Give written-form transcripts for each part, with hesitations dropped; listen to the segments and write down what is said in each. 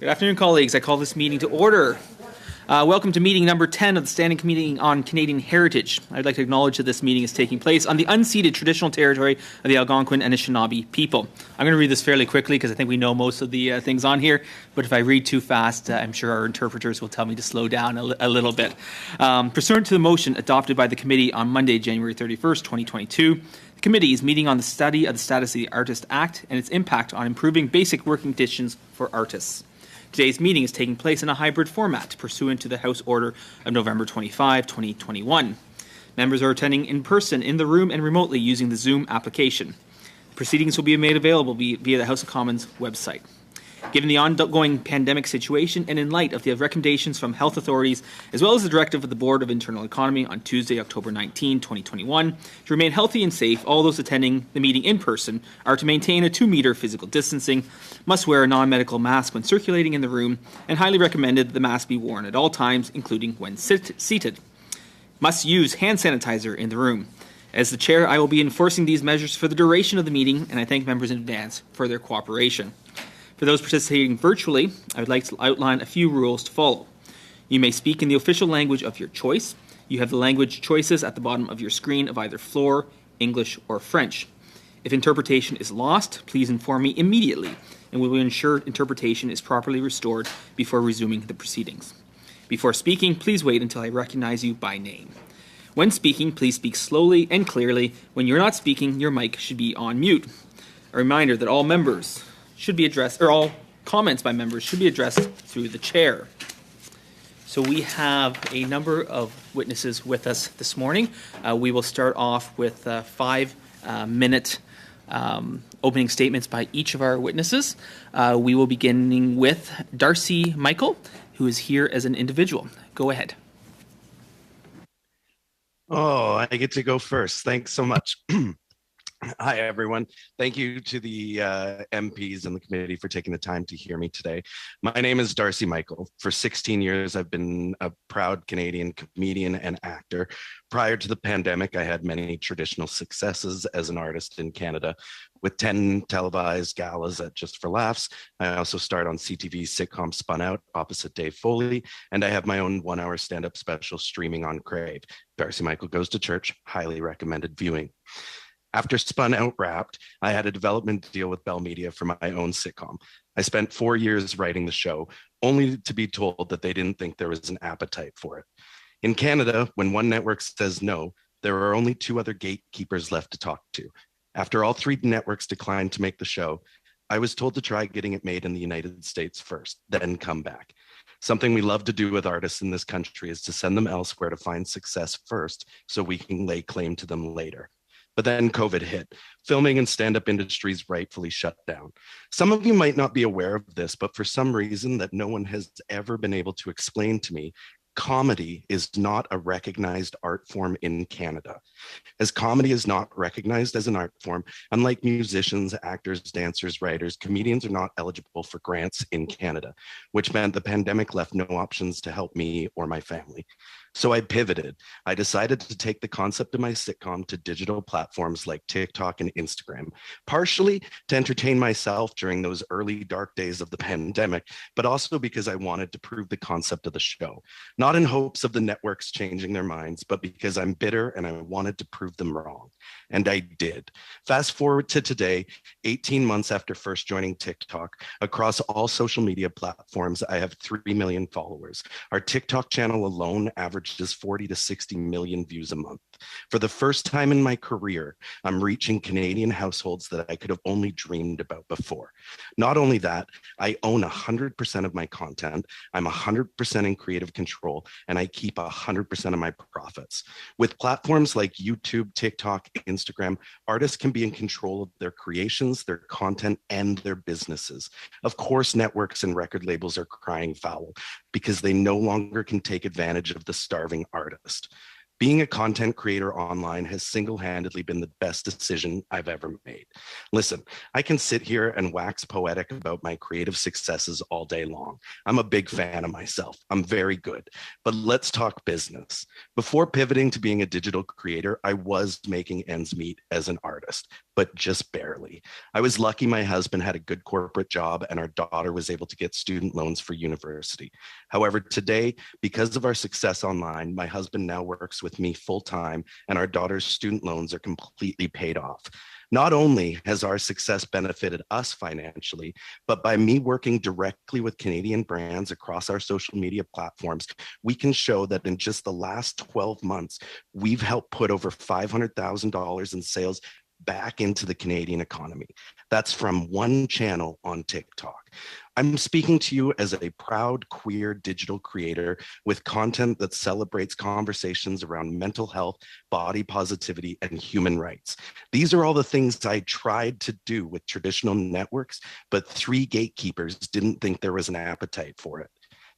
Good afternoon, colleagues. I call this meeting to order. Welcome to meeting number 10 of the Standing Committee on Canadian Heritage. I'd like to acknowledge that this meeting is taking place on the unceded traditional territory of the Algonquin and Anishinaabe people. I'm going to read this fairly quickly because I think we know most of the things on here, but if I read too fast, I'm sure our interpreters will tell me to slow down a little bit. Pursuant to the motion adopted by the committee on Monday, January 31st, 2022, the committee is meeting on the study of the Status of the Artist Act and its impact on improving basic working conditions for artists. Today's meeting is taking place in a hybrid format pursuant to the House Order of November 25, 2021. Members are attending in person in the room and remotely using the Zoom application. The proceedings will be made available via the House of Commons website. Given the ongoing pandemic situation and in light of the recommendations from health authorities, as well as the directive of the Board of Internal Economy on Tuesday, October 19, 2021, to remain healthy and safe, all those attending the meeting in person are to maintain a 2-meter physical distancing, must wear a non-medical mask when circulating in the room, and highly recommended that the mask be worn at all times, including when seated. Must use hand sanitizer in the room. As the chair, I will be enforcing these measures for the duration of the meeting, and I thank members in advance for their cooperation. For those participating virtually, I would like to outline a few rules to follow. You may speak in the official language of your choice. You have the language choices at the bottom of your screen of either Floor, English, or French. If interpretation is lost, please inform me immediately, and we will ensure interpretation is properly restored before resuming the proceedings. Before speaking, please wait until I recognize you by name. When speaking, please speak slowly and clearly. When you're not speaking, your mic should be on mute. A reminder that all members should be addressed, or all comments by members should be addressed through the chair. So we have a number of witnesses with us this morning. We will start off with 5-minute opening statements by each of our witnesses. We will be beginning with Darcy Michael, who is here as an individual. Go ahead. Oh, I get to go first. Thanks so much. Hi, everyone. Thank you to the MPs and the committee for taking the time to hear me today. My name is Darcy Michael. For 16 years, I've been a proud Canadian comedian and actor. Prior to the pandemic, I had many traditional successes as an artist in Canada, with 10 televised galas at Just for Laughs. I also starred on CTV's sitcom Spun Out opposite Dave Foley, and I have my own 1-hour stand-up special streaming on Crave. Darcy Michael Goes to Church, highly recommended viewing. After Spun Out wrapped, I had a development deal with Bell Media for my own sitcom. I spent 4 years writing the show, only to be told that they didn't think there was an appetite for it. In Canada, when one network says no, there are only 2 other gatekeepers left to talk to. After all 3 networks declined to make the show, I was told to try getting it made in the United States first, then come back. Something we love to do with artists in this country is to send them elsewhere to find success first so we can lay claim to them later. But then COVID hit. Filming and stand-up industries rightfully shut down. Some of you might not be aware of this, but for some reason that no one has ever been able to explain to me, comedy is not a recognized art form in Canada. As comedy is not recognized as an art form, unlike musicians, actors, dancers, writers, comedians are not eligible for grants in Canada, which meant the pandemic left no options to help me or my family. So I pivoted. I decided to take the concept of my sitcom to digital platforms like TikTok and Instagram, partially to entertain myself during those early dark days of the pandemic, but also because I wanted to prove the concept of the show, not in hopes of the networks changing their minds, but because I'm bitter and I wanted to prove them wrong. And I did. Fast forward to today, 18 months after first joining TikTok, across all social media platforms, I have 3 million followers. Our TikTok channel alone averages 40 to 60 million views a month. For the first time in my career, I'm reaching Canadian households that I could have only dreamed about before. Not only that, I own 100% of my content. I'm 100% in creative control, and I keep 100% of my profits. With platforms like YouTube, TikTok, Instagram, artists can be in control of their creations, their content, and their businesses. Of course, networks and record labels are crying foul because they no longer can take advantage of the starving artist. Being a content creator online has single-handedly been the best decision I've ever made. Listen, I can sit here and wax poetic about my creative successes all day long. I'm a big fan of myself. I'm very good. But let's talk business. Before pivoting to being a digital creator, I was making ends meet as an artist. but just barely. I was lucky my husband had a good corporate job and our daughter was able to get student loans for university. However, today, because of our success online, my husband now works with me full time and our daughter's student loans are completely paid off. Not only has our success benefited us financially, but by me working directly with Canadian brands across our social media platforms, we can show that in just the last 12 months, we've helped put over $500,000 in sales back into the Canadian economy. That's from one channel on TikTok. I'm speaking to you as a proud queer digital creator with content that celebrates conversations around mental health, body positivity, and human rights. These are all the things I tried to do with traditional networks, but 3 gatekeepers didn't think there was an appetite for it.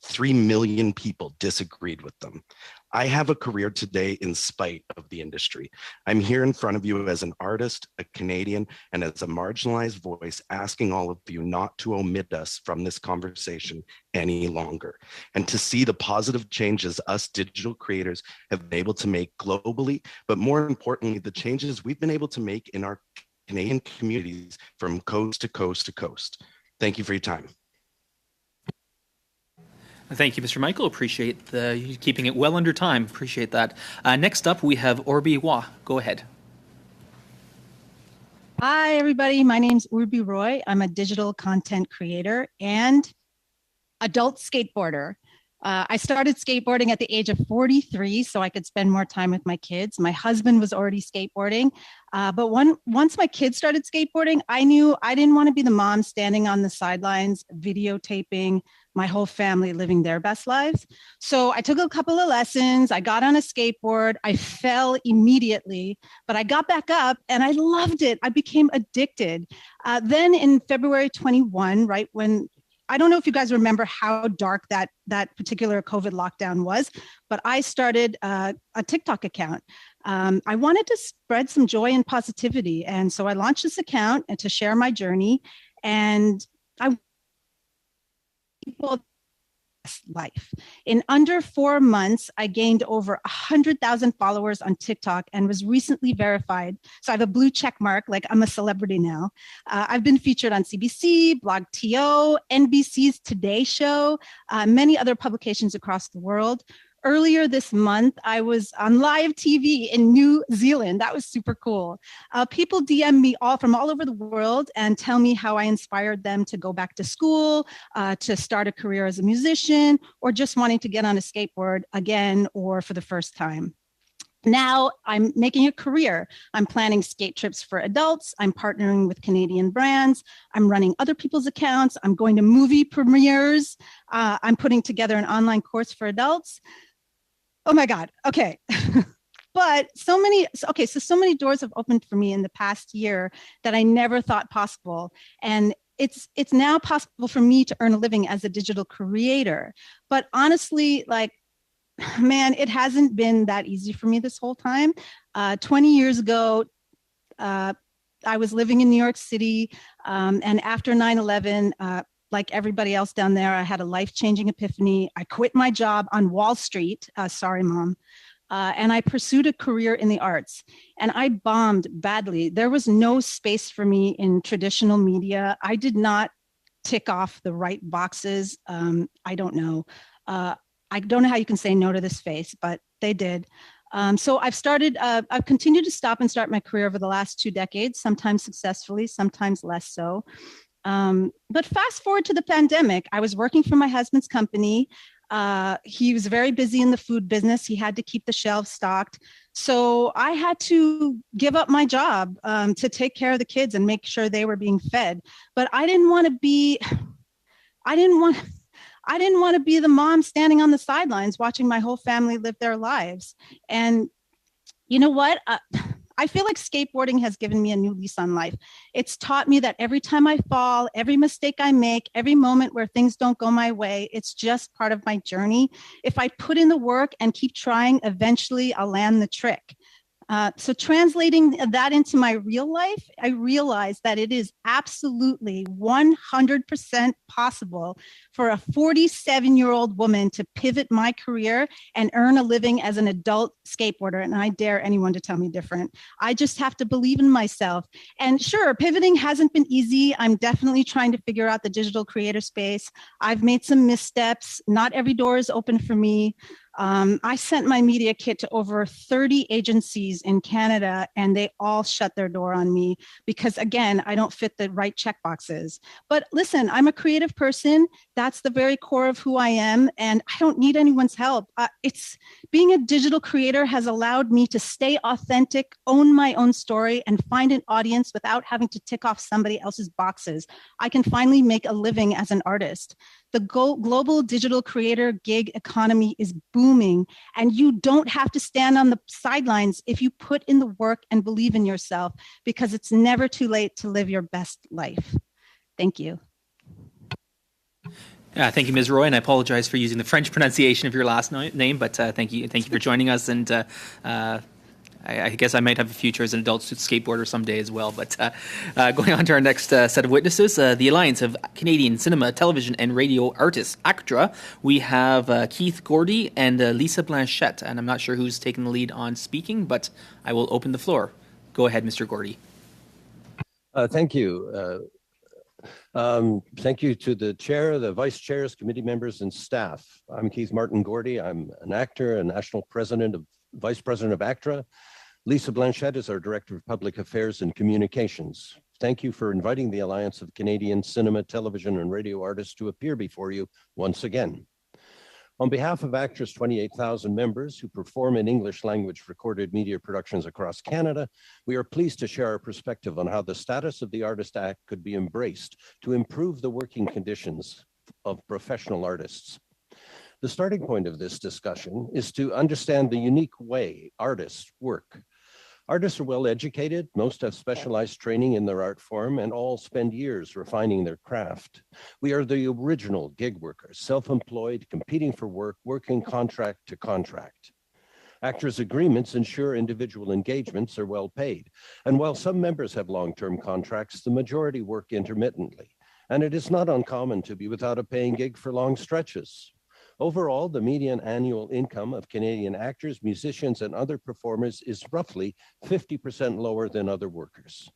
3 million people disagreed with them. I have a career today in spite of the industry. I'm here in front of you as an artist, a Canadian, and as a marginalized voice, asking all of you not to omit us from this conversation any longer, and to see the positive changes us digital creators have been able to make globally, but more importantly, the changes we've been able to make in our Canadian communities from coast to coast to coast. Thank you for your time. Thank you, Mr. Michael. Appreciate you keeping it well under time. Appreciate that. Next up, we have Orbi Wah. Go ahead. Hi, everybody. My name's Urbi Roy. I'm a digital content creator and adult skateboarder. I started skateboarding at the age of 43 so I could spend more time with my kids. My husband was already skateboarding. But once my kids started skateboarding, I knew I didn't want to be the mom standing on the sidelines, videotaping my whole family living their best lives. So I took a couple of lessons. I got on a skateboard. I fell immediately, but I got back up and I loved it. I became addicted. Then in February 21, right when I don't know if you guys remember how dark that particular COVID lockdown was, but I started a TikTok account. I wanted to spread some joy and positivity. And so I launched this account and to share my journey. And I people life. In under 4 months, I gained over 100,000 followers on TikTok and was recently verified. So I have a blue check mark, like I'm a celebrity now. I've been featured on CBC, Blog TO, NBC's Today Show, many other publications across the world. Earlier this month, I was on live TV in New Zealand. That was super cool. People DM me from all over the world and tell me how I inspired them to go back to school, to start a career as a musician, or just wanting to get on a skateboard again or for the first time. Now I'm making a career. I'm planning skate trips for adults. I'm partnering with Canadian brands. I'm running other people's accounts. I'm going to movie premieres. I'm putting together an online course for adults. Oh my God. Okay. But so many doors have opened for me in the past year that I never thought possible. And it's now possible for me to earn a living as a digital creator. But honestly, man, it hasn't been that easy for me this whole time. 20 years ago, I was living in New York City. And after 9/11, like everybody else down there, I had a life-changing epiphany. I quit my job on Wall Street. Sorry, Mom. And I pursued a career in the arts. And I bombed badly. There was no space for me in traditional media. I did not tick off the right boxes. I don't know. I don't know how you can say no to this face, but they did. So I've continued to stop and start my career over the last 2 decades, sometimes successfully, sometimes less so. But fast forward to the pandemic, I was working for my husband's company. He was very busy in the food business. He had to keep the shelves stocked. So I had to give up my job to take care of the kids and make sure they were being fed. But I didn't want to be the mom standing on the sidelines watching my whole family live their lives. And you know what? I feel like skateboarding has given me a new lease on life. It's taught me that every time I fall, every mistake I make, every moment where things don't go my way, it's just part of my journey. If I put in the work and keep trying, eventually I'll land the trick. So translating that into my real life, I realized that it is absolutely 100% possible for a 47-year-old woman to pivot my career and earn a living as an adult skateboarder. And I dare anyone to tell me different. I just have to believe in myself. And sure, pivoting hasn't been easy. I'm definitely trying to figure out the digital creator space. I've made some missteps. Not every door is open for me. I sent my media kit to over 30 agencies in Canada, and they all shut their door on me because, again, I don't fit the right check boxes. But listen, I'm a creative person. That's the very core of who I am, and I don't need anyone's help. It's being a digital creator has allowed me to stay authentic, own my own story, and find an audience without having to tick off somebody else's boxes. I can finally make a living as an artist. The global digital creator gig economy is booming, and you don't have to stand on the sidelines if you put in the work and believe in yourself, because it's never too late to live your best life. Thank you. Thank you, Ms. Roy, and I apologize for using the French pronunciation of your last name, but thank you for joining us. And I guess I might have a future as an adult skateboarder someday as well. But going on to our next set of witnesses, the Alliance of Canadian Cinema, Television and Radio Artists, ACTRA. We have Keith Gordy and Lisa Blanchette, and I'm not sure who's taking the lead on speaking, but I will open the floor. Go ahead, Mr. Gordy. Thank you. Thank you to the chair, the vice chairs, committee members, and staff. I'm Keith Martin Gordy. I'm an actor and national vice president of ACTRA. Lisa Blanchette is our Director of Public Affairs and Communications. Thank you for inviting the Alliance of Canadian Cinema, Television, and Radio Artists to appear before you once again. On behalf of ACTRA's 28,000 members who perform in English language recorded media productions across Canada, we are pleased to share our perspective on how the status of the Artist Act could be embraced to improve the working conditions of professional artists. The starting point of this discussion is to understand the unique way artists work. Artists are well educated, most have specialized training in their art form, and all spend years refining their craft. We are the original gig workers, self-employed, competing for work, working contract to contract. Actors' agreements ensure individual engagements are well paid. And while some members have long-term contracts, the majority work intermittently. And it is not uncommon to be without a paying gig for long stretches. Overall, the median annual income of Canadian actors, musicians, and other performers is roughly 50% lower than other workers.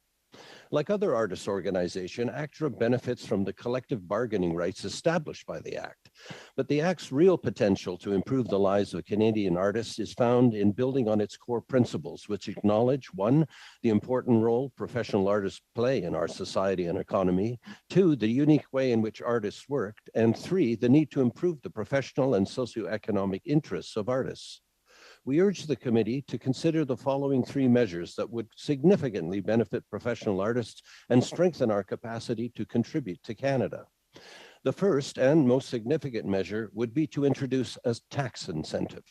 Like other artists' organizations, ACTRA benefits from the collective bargaining rights established by the Act. But the Act's real potential to improve the lives of Canadian artists is found in building on its core principles, which acknowledge, 1, the important role professional artists play in our society and economy, 2, the unique way in which artists work, and 3, the need to improve the professional and socioeconomic interests of artists. We urge the committee to consider the following 3 measures that would significantly benefit professional artists and strengthen our capacity to contribute to Canada. The first and most significant measure would be to introduce a tax incentive.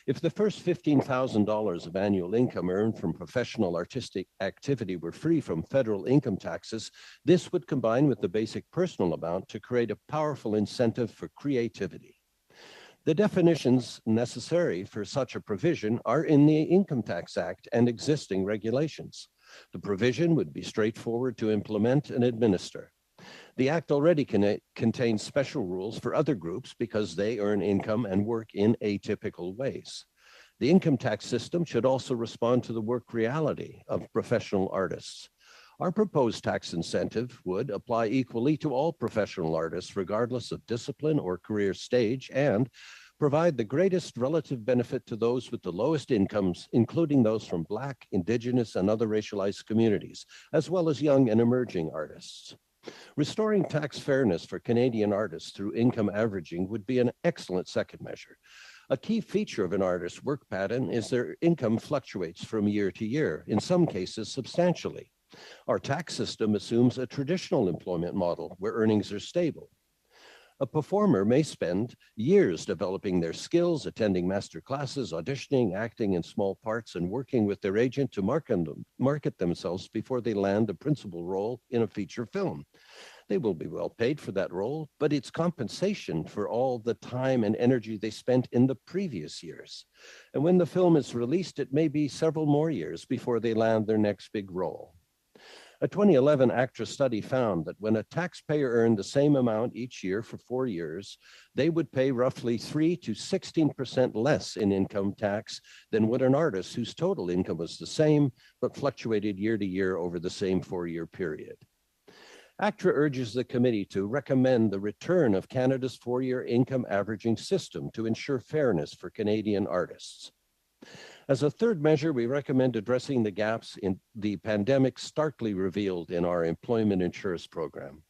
If the first $15,000 of annual income earned from professional artistic activity were free from federal income taxes, this would combine with the basic personal amount to create a powerful incentive for creativity. The definitions necessary for such a provision are in the Income Tax Act and existing regulations. The provision would be straightforward to implement and administer. The Act already contains special rules for other groups because they earn income and work in atypical ways. The income tax system should also respond to the work reality of professional artists. Our proposed tax incentive would apply equally to all professional artists, regardless of discipline or career stage, and provide the greatest relative benefit to those with the lowest incomes, including those from Black, Indigenous, and other racialized communities, as well as young and emerging artists. Restoring tax fairness for Canadian artists through income averaging would be an excellent second measure. A key feature of an artist's work pattern is their income fluctuates from year to year, in some cases substantially. Our tax system assumes a traditional employment model where earnings are stable. A performer may spend years developing their skills, attending master classes, auditioning, acting in small parts, and working with their agent to market themselves before they land a principal role in a feature film. They will be well paid for that role, but it's compensation for all the time and energy they spent in the previous years. And when the film is released, it may be several more years before they land their next big role. A 2011 ACTRA study found that when a taxpayer earned the same amount each year for 4 years, they would pay roughly 3 to 16% less in income tax than would an artist whose total income was the same, but fluctuated year to year over the same 4-year period. ACTRA urges the committee to recommend the return of Canada's 4-year income averaging system to ensure fairness for Canadian artists. As a third measure, we recommend addressing the gaps in the pandemic starkly revealed in our employment insurance program.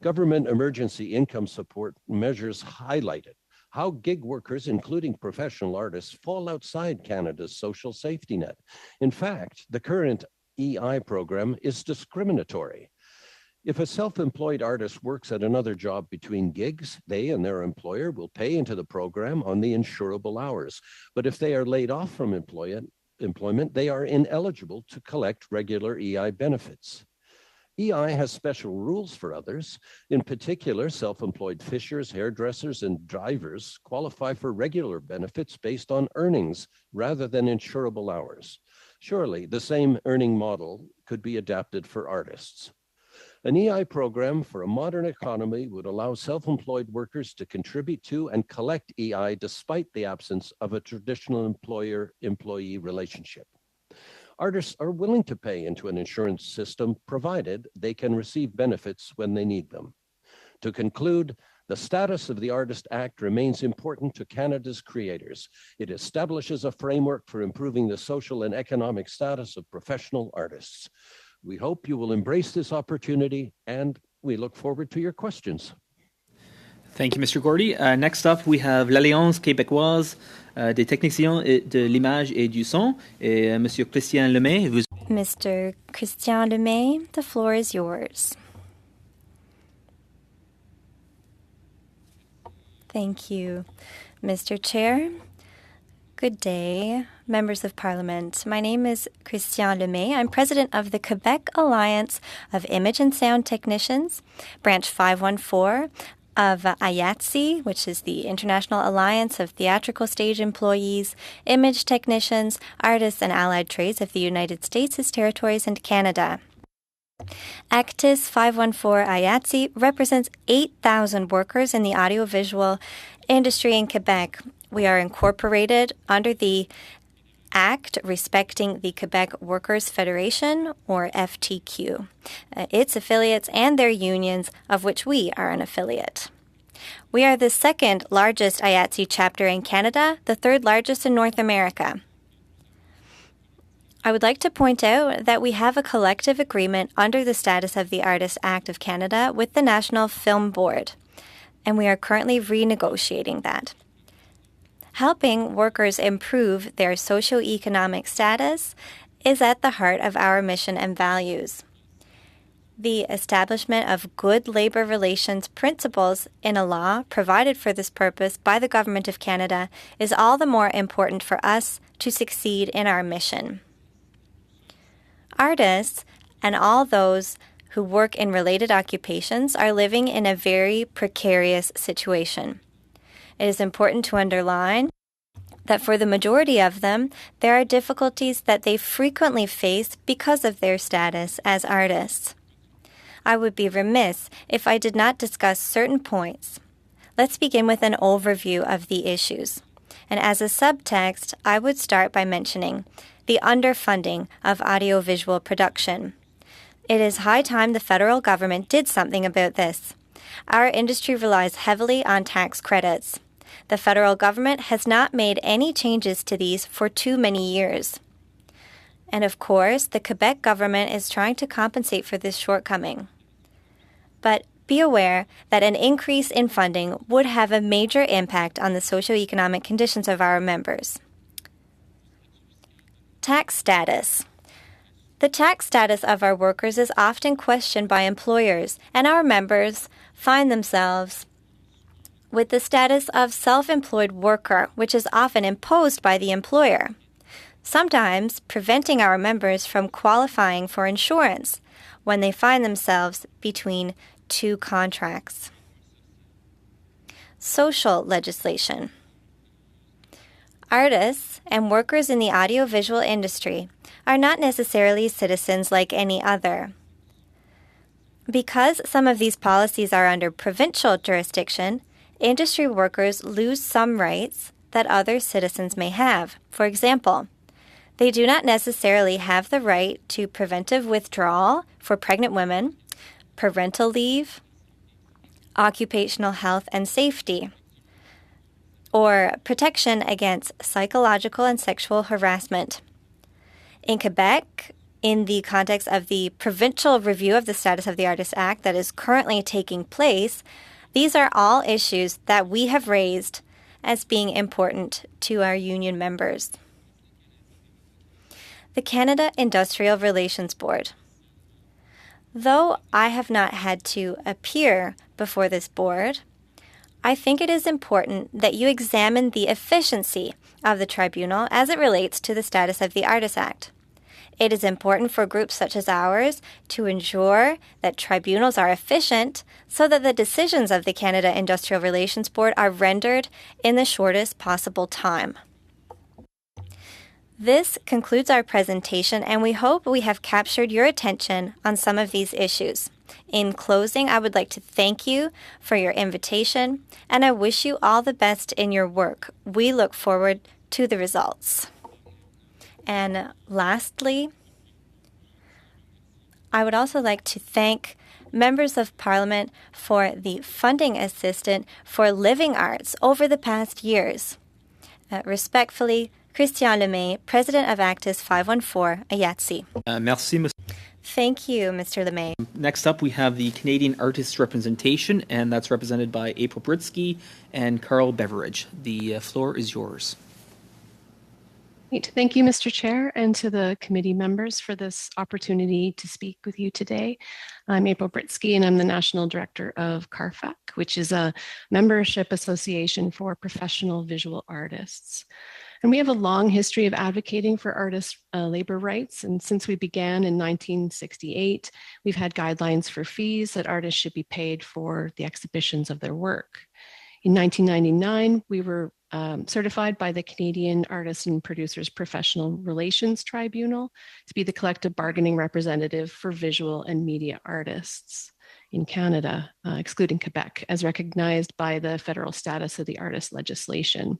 Government emergency income support measures highlighted how gig workers, including professional artists, fall outside Canada's social safety net. In fact, the current EI program is discriminatory. If a self-employed artist works at another job between gigs, they and their employer will pay into the program on the insurable hours. But if they are laid off from employment, they are ineligible to collect regular EI benefits. EI has special rules for others. In particular, self-employed fishers, hairdressers, and drivers qualify for regular benefits based on earnings rather than insurable hours. Surely, the same earning model could be adapted for artists. An EI program for a modern economy would allow self-employed workers to contribute to and collect EI despite the absence of a traditional employer-employee relationship. Artists are willing to pay into an insurance system provided they can receive benefits when they need them. To conclude, the status of the Artist Act remains important to Canada's creators. It establishes a framework for improving the social and economic status of professional artists. We hope you will embrace this opportunity, and we look forward to your questions. Thank you, Mr. Gordy. Next up, we have l'Alliance québécoise des techniciens de l'image et du son. Et Monsieur Christian Lemay, vous... Mr. Christian Lemay, the floor is yours. Thank you, Mr. Chair. Good day, members of Parliament. My name is Christian Lemay. I'm president of the Quebec Alliance of Image and Sound Technicians, Branch 514 of IATSE, which is the International Alliance of Theatrical Stage Employees, Image Technicians, Artists, and Allied Trades of the United States, its territories, and Canada. Actis 514 IATSE represents 8,000 workers in the audiovisual industry in Quebec. We are incorporated under the Act respecting the Quebec Workers' Federation, or FTQ, its affiliates and their unions, of which we are an affiliate. We are the second largest IATSE chapter in Canada, the third largest in North America. I would like to point out that we have a collective agreement under the status of the Artist Act of Canada with the National Film Board, and we are currently renegotiating that. Helping workers improve their socioeconomic status is at the heart of our mission and values. The establishment of good labor relations principles in a law provided for this purpose by the Government of Canada is all the more important for us to succeed in our mission. Artists and all those who work in related occupations are living in a very precarious situation. It is important to underline that for the majority of them, there are difficulties that they frequently face because of their status as artists. I would be remiss if I did not discuss certain points. Let's begin with an overview of the issues. And as a subtext, I would start by mentioning the underfunding of audiovisual production. It is high time the federal government did something about this. Our industry relies heavily on tax credits. The federal government has not made any changes to these for too many years. And of course, the Quebec government is trying to compensate for this shortcoming. But be aware that an increase in funding would have a major impact on the socioeconomic conditions of our members. Tax status. The tax status of our workers is often questioned by employers, and our members find themselves with the status of self-employed worker, which is often imposed by the employer, sometimes preventing our members from qualifying for insurance when they find themselves between to contracts. Social legislation. Artists and workers in the audiovisual industry are not necessarily citizens like any other. Because some of these policies are under provincial jurisdiction, industry workers lose some rights that other citizens may have. For example, they do not necessarily have the right to preventive withdrawal for pregnant women, parental leave, occupational health and safety, or protection against psychological and sexual harassment. In Quebec, in the context of the provincial review of the Status of the Artist Act that is currently taking place, these are all issues that we have raised as being important to our union members. The Canada Industrial Relations Board. Though I have not had to appear before this board, I think it is important that you examine the efficiency of the tribunal as it relates to the Status of the Artist Act. It is important for groups such as ours to ensure that tribunals are efficient so that the decisions of the Canada Industrial Relations Board are rendered in the shortest possible time. This concludes our presentation, and we hope we have captured your attention on some of these issues. In closing, I would like to thank you for your invitation, and I wish you all the best in your work. We look forward to the results. And lastly, I would also like to thank members of Parliament for the funding assistance for living arts over the past years. Respectfully, Christian Lemay, President of Actis 514, Ayatsi. Merci, Monsieur. Thank you, Mr. Lemay. Next up, we have the Canadian Artists Representation, and that's represented by April Britsky and Carl Beveridge. The floor is yours. Great. Thank you, Mr. Chair, and to the committee members for this opportunity to speak with you today. I'm April Britsky, and I'm the National Director of CARFAC, which is a membership association for professional visual artists. And we have a long history of advocating for artists' labor rights. And since we began in 1968, we've had guidelines for fees that artists should be paid for the exhibitions of their work. In 1999, we were certified by the Canadian Artists and Producers Professional Relations Tribunal to be the collective bargaining representative for visual and media artists in Canada, excluding Quebec, as recognized by the federal Status of the Artist legislation.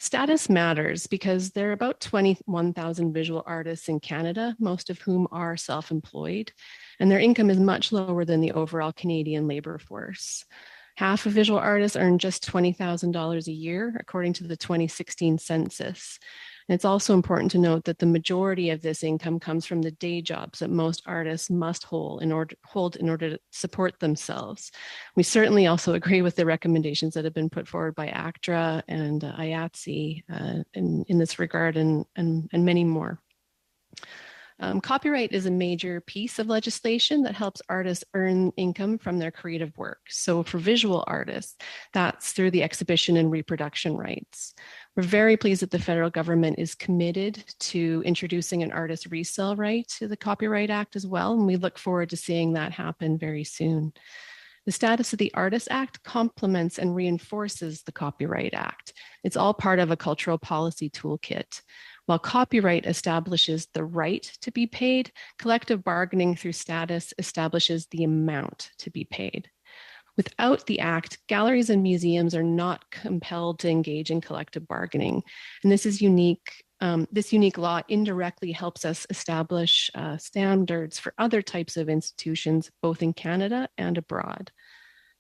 Status matters because there are about 21,000 visual artists in Canada, most of whom are self-employed, and their income is much lower than the overall Canadian labor force. Half of visual artists earn just $20,000 a year, according to the 2016 census. And it's also important to note that the majority of this income comes from the day jobs that most artists must hold in order to support themselves. We certainly also agree with the recommendations that have been put forward by ACTRA and IATSE in this regard and many more. Copyright is a major piece of legislation that helps artists earn income from their creative work. So for visual artists, that's through the exhibition and reproduction rights. We're very pleased that the federal government is committed to introducing an artist resale right to the Copyright Act as well, and we look forward to seeing that happen very soon. The Status of the Artist Act complements and reinforces the Copyright Act. It's all part of a cultural policy toolkit. While copyright establishes the right to be paid, collective bargaining through Status establishes the amount to be paid. Without the Act, galleries and museums are not compelled to engage in collective bargaining. And this is unique. This unique law indirectly helps us establish standards for other types of institutions, both in Canada and abroad.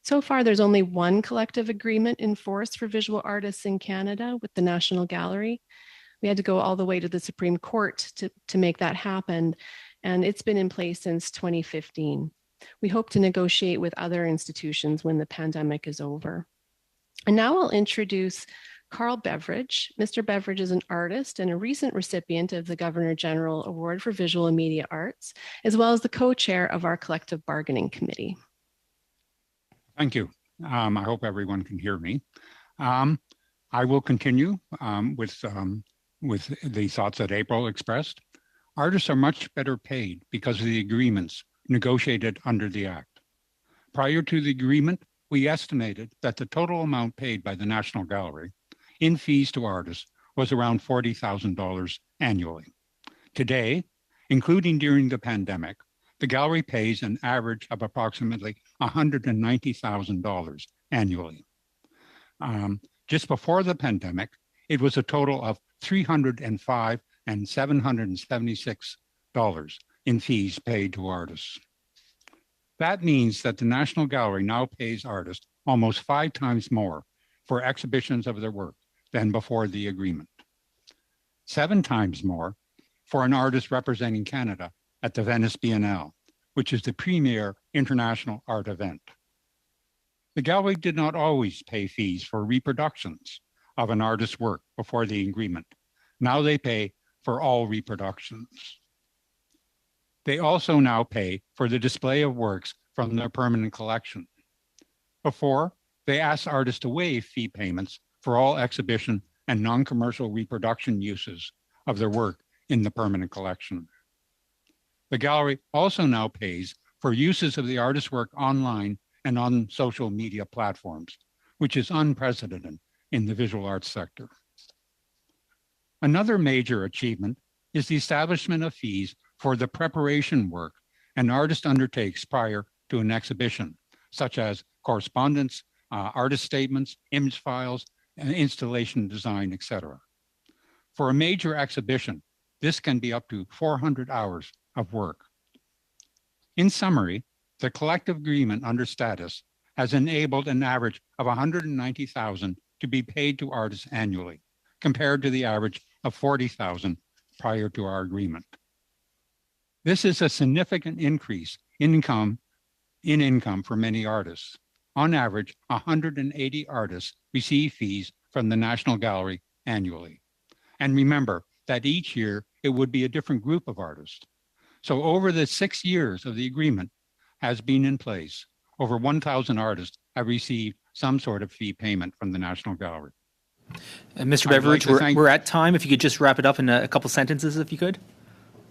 So far, there's only one collective agreement in force for visual artists in Canada with the National Gallery. We had to go all the way to the Supreme Court to make that happen, and it's been in place since 2015. We hope to negotiate with other institutions when the pandemic is over. And now I'll introduce Carl Beveridge. Mr. Beveridge is an artist and a recent recipient of the Governor General Award for Visual and Media Arts, as well as the co-chair of our collective bargaining committee. Thank you. I hope everyone can hear me. I will continue with the thoughts that April expressed. Artists are much better paid because of the agreements negotiated under the Act. Prior to the agreement, we estimated that the total amount paid by the National Gallery in fees to artists was around $40,000 annually. Today, including during the pandemic, the gallery pays an average of approximately $190,000 annually. Just before the pandemic, it was a total of $305 and $776 in fees paid to artists. That means that the National Gallery now pays artists almost 5 times more for exhibitions of their work than before the agreement. 7 times more for an artist representing Canada at the Venice Biennale, which is the premier international art event. The gallery did not always pay fees for reproductions of an artist's work before the agreement. Now they pay for all reproductions. They also now pay for the display of works from their permanent collection. Before, they asked artists to waive fee payments for all exhibition and non-commercial reproduction uses of their work in the permanent collection. The gallery also now pays for uses of the artist's work online and on social media platforms, which is unprecedented in the visual arts sector. Another major achievement is the establishment of fees for the preparation work an artist undertakes prior to an exhibition, such as correspondence, artist statements, image files, and installation design, etc. For a major exhibition, this can be up to 400 hours of work. In summary, the collective agreement under status has enabled an average of $190,000 to be paid to artists annually, compared to the average of $40,000 prior to our agreement. This is a significant increase in income for many artists. On average, 180 artists receive fees from the National Gallery annually. And remember that each year it would be a different group of artists. So over the 6 years of the agreement has been in place, over 1,000 artists have received some sort of fee payment from the National Gallery. Mr. Beveridge, we're at time. If you could just wrap it up in a couple sentences, if you could.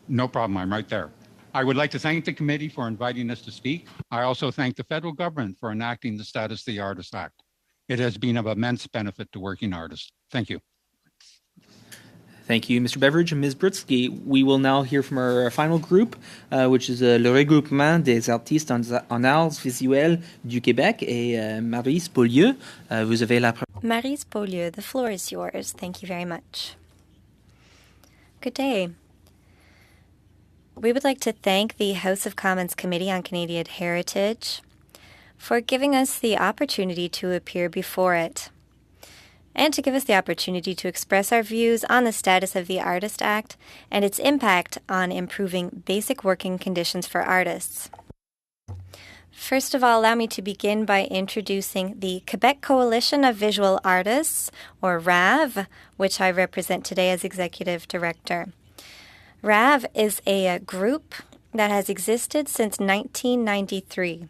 No problem, I'm right there. I would like to thank the committee for inviting us to speak. I also thank the federal government for enacting the Status of the Artist Act. It has been of immense benefit to working artists. Thank you. Thank you, Mr. Beveridge and Ms. Britsky. We will now hear from our final group, which is le regroupement des artistes en arts visuels du Québec, et Maryse Beaulieu. Vous avez la parole. Maryse Beaulieu, the floor is yours. Thank you very much. Good day. We would like to thank the House of Commons Committee on Canadian Heritage for giving us the opportunity to appear before it, and to give us the opportunity to express our views on the Status of the Artist Act and its impact on improving basic working conditions for artists. First of all, allow me to begin by introducing the Quebec Coalition of Visual Artists, or RAV, which I represent today as Executive Director. RAV is a group that has existed since 1993.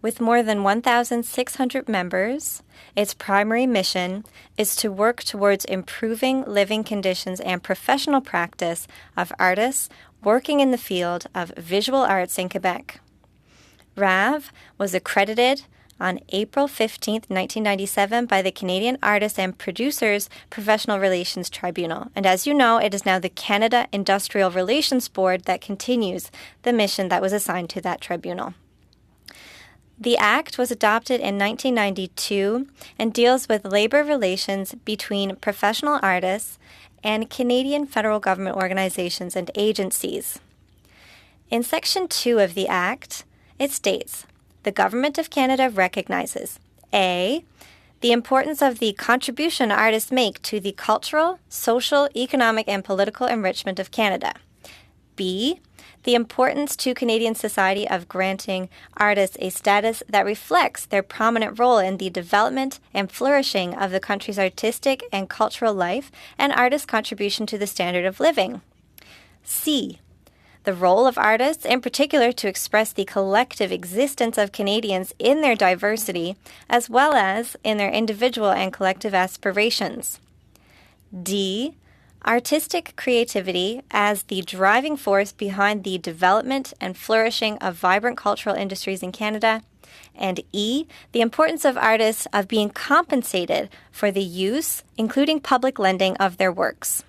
With more than 1,600 members, its primary mission is to work towards improving living conditions and professional practice of artists working in the field of visual arts in Quebec. RAV was accredited on April 15, 1997 by the Canadian Artists and Producers Professional Relations Tribunal. And as you know, it is now the Canada Industrial Relations Board that continues the mission that was assigned to that tribunal. The Act was adopted in 1992 and deals with labor relations between professional artists and Canadian federal government organizations and agencies. In Section 2 of the Act, it states, the Government of Canada recognizes A, the importance of the contribution artists make to the cultural, social, economic, and political enrichment of Canada. B, the importance to Canadian society of granting artists a status that reflects their prominent role in the development and flourishing of the country's artistic and cultural life and artists' contribution to the standard of living. C, the role of artists, in particular, to express the collective existence of Canadians in their diversity, as well as in their individual and collective aspirations. D, artistic creativity as the driving force behind the development and flourishing of vibrant cultural industries in Canada, and E, the importance of artists of being compensated for the use, including public lending, of their works.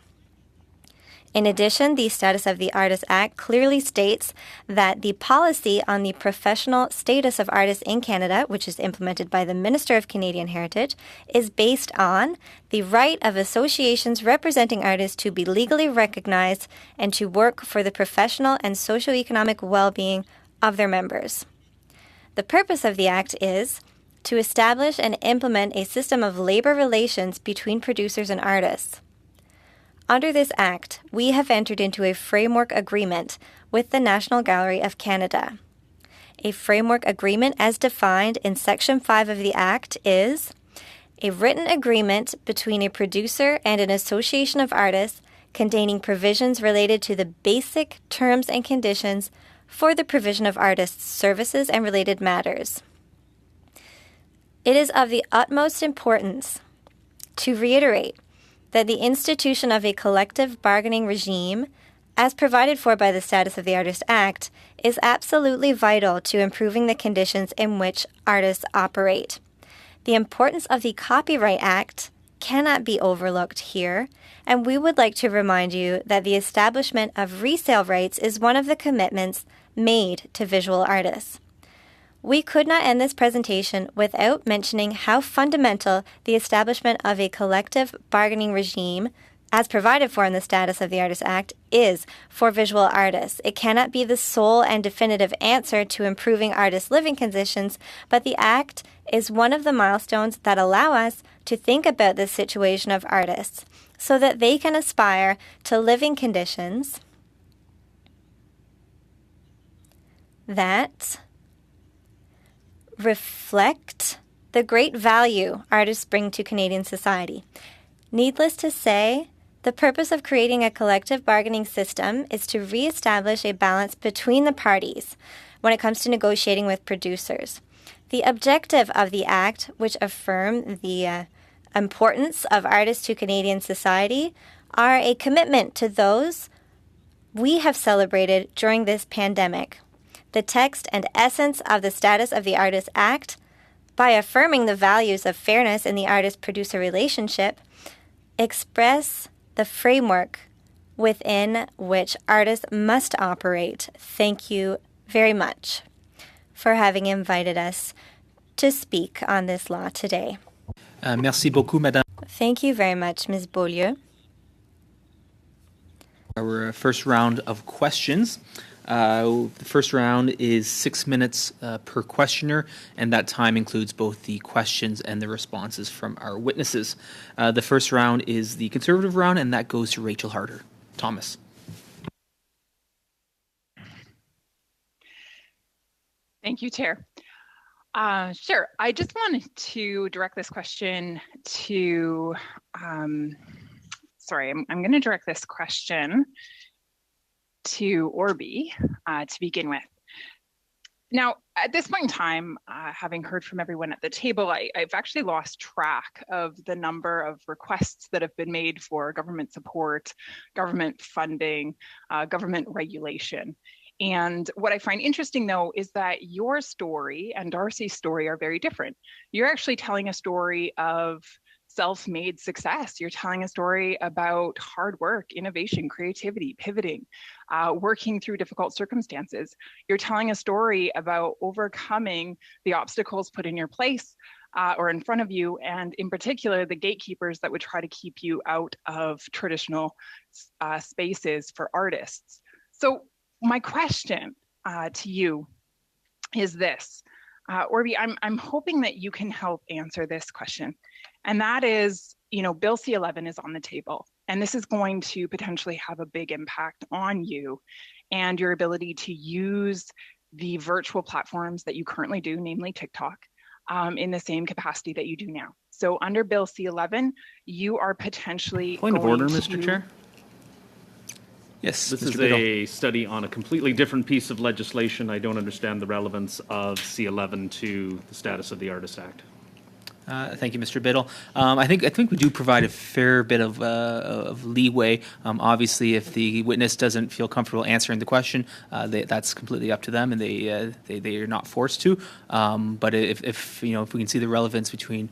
In addition, the Status of the Artist Act clearly states that the policy on the professional status of artists in Canada, which is implemented by the Minister of Canadian Heritage, is based on the right of associations representing artists to be legally recognized and to work for the professional and socioeconomic well-being of their members. The purpose of the Act is to establish and implement a system of labor relations between producers and artists. Under this Act, we have entered into a framework agreement with the National Gallery of Canada. A framework agreement, as defined in Section 5 of the Act, is a written agreement between a producer and an association of artists containing provisions related to the basic terms and conditions for the provision of artists' services and related matters. It is of the utmost importance to reiterate that the institution of a collective bargaining regime, as provided for by the Status of the Artist Act, is absolutely vital to improving the conditions in which artists operate. The importance of the Copyright Act cannot be overlooked here, and we would like to remind you that the establishment of resale rights is one of the commitments made to visual artists. We could not end this presentation without mentioning how fundamental the establishment of a collective bargaining regime, as provided for in the Status of the Artist Act, is for visual artists. It cannot be the sole and definitive answer to improving artists' living conditions, but the Act is one of the milestones that allow us to think about the situation of artists so that they can aspire to living conditions that reflect the great value artists bring to Canadian society. Needless to say, the purpose of creating a collective bargaining system is to reestablish a balance between the parties when it comes to negotiating with producers. The objective of the Act, which affirm the importance of artists to Canadian society, are a commitment to those we have celebrated during this pandemic. The text and essence of the Status of the Artist Act, by affirming the values of fairness in the artist-producer relationship, express the framework within which artists must operate. Thank you very much for having invited us to speak on this law today. Merci beaucoup, Madame. Thank you very much, Ms. Beaulieu. Our first round of questions. The first round is 6 minutes per questioner, and that time includes both the questions and the responses from our witnesses. The first round is the Conservative round, and that goes to Rachel Harder. Thomas. Thank you, Chair. Sure. I just wanted to direct this question to, I'm going to direct this question to Orby to begin with. Now, at this point in time, having heard from everyone at the table, I've actually lost track of the number of requests that have been made for government support, government funding, government regulation. And what I find interesting, though, is that your story and Darcy's story are very different. You're actually telling a story of self-made success. You're telling a story about hard work, innovation, creativity, pivoting, working through difficult circumstances. You're telling a story about overcoming the obstacles put in your place or in front of you, and in particular, the gatekeepers that would try to keep you out of traditional spaces for artists. So my question to you is this. Orby, I'm hoping that you can help answer this question. And that is, Bill C-11 is on the table, and this is going to potentially have a big impact on you and your ability to use the virtual platforms that you currently do, namely TikTok, in the same capacity that you do now. So under Bill C-11, you are potentially Point of order, Mr. Chair. Yes, This Mr. is Biddle. a study on a completely different piece of legislation. I don't understand the relevance of C-11 to the Status of the Artist Act. Thank you, Mr. Biddle. I think we do provide a fair bit of leeway. Obviously, if the witness doesn't feel comfortable answering the question, that's completely up to them, and they are not forced to. But if we can see the relevance between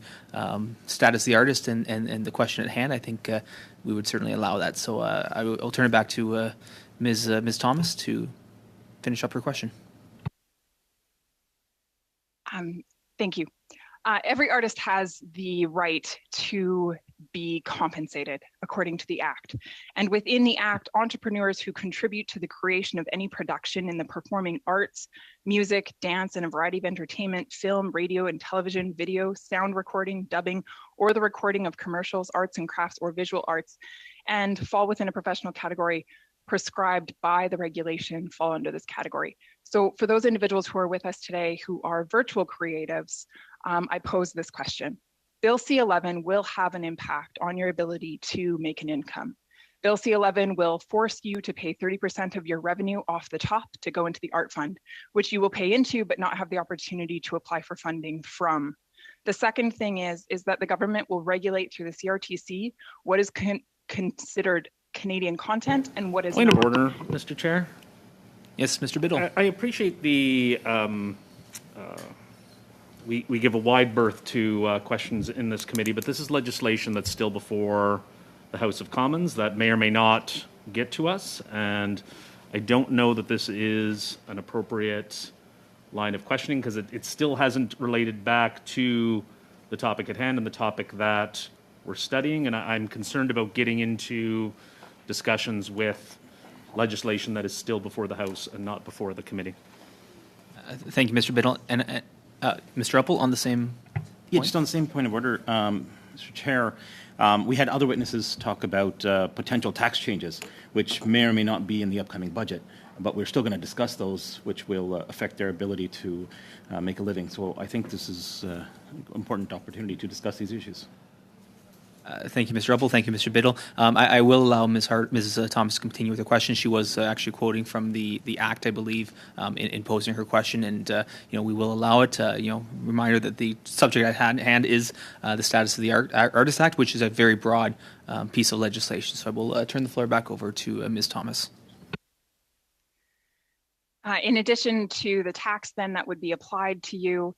status of the artist and the question at hand, I think we would certainly allow that. So I'll turn it back to Ms. Thomas to finish up her question. Thank you. Every artist has the right to be compensated according to the Act. And within the Act, entrepreneurs who contribute to the creation of any production in the performing arts, music, dance, and a variety of entertainment, film, radio, and television, video, sound recording, dubbing, or the recording of commercials, arts and crafts, or visual arts, and fall within a professional category prescribed by the regulation fall under this category. So for those individuals who are with us today who are virtual creatives, I pose this question. Bill C-11 will have an impact on your ability to make an income. Bill C-11 will force you to pay 30% of your revenue off the top to go into the art fund, which you will pay into but not have the opportunity to apply for funding from. The second thing is that the government will regulate through the CRTC what is considered Canadian content and what is Point not. of order, Mr. Chair. Yes, Mr. Biddle. I appreciate the we give a wide berth to questions in this committee, but this is legislation that's still before the House of Commons that may or may not get to us, and I don't know that this is an appropriate line of questioning because it still hasn't related back to the topic at hand and the topic that we're studying, and I'm concerned about getting into discussions with legislation that is still before the House and not before the committee. Thank you, Mr. Biddle. And Mr. Uppel, on the same point? Yeah, just on the same point of order, Mr. Chair, we had other witnesses talk about potential tax changes, which may or may not be in the upcoming budget, but we're still going to discuss those, which will affect their ability to make a living. So I think this is an important opportunity to discuss these issues. Thank you, Mr. Uppel. Thank you, Mr. Biddle. I will allow Ms. Thomas to continue with her question. She was actually quoting from the Act, I believe, in posing her question, and we will allow it. Reminder that the subject at hand is the status of the Artist Act, which is a very broad piece of legislation. So I will turn the floor back over to Ms. Thomas. In addition to the tax then that would be applied to you,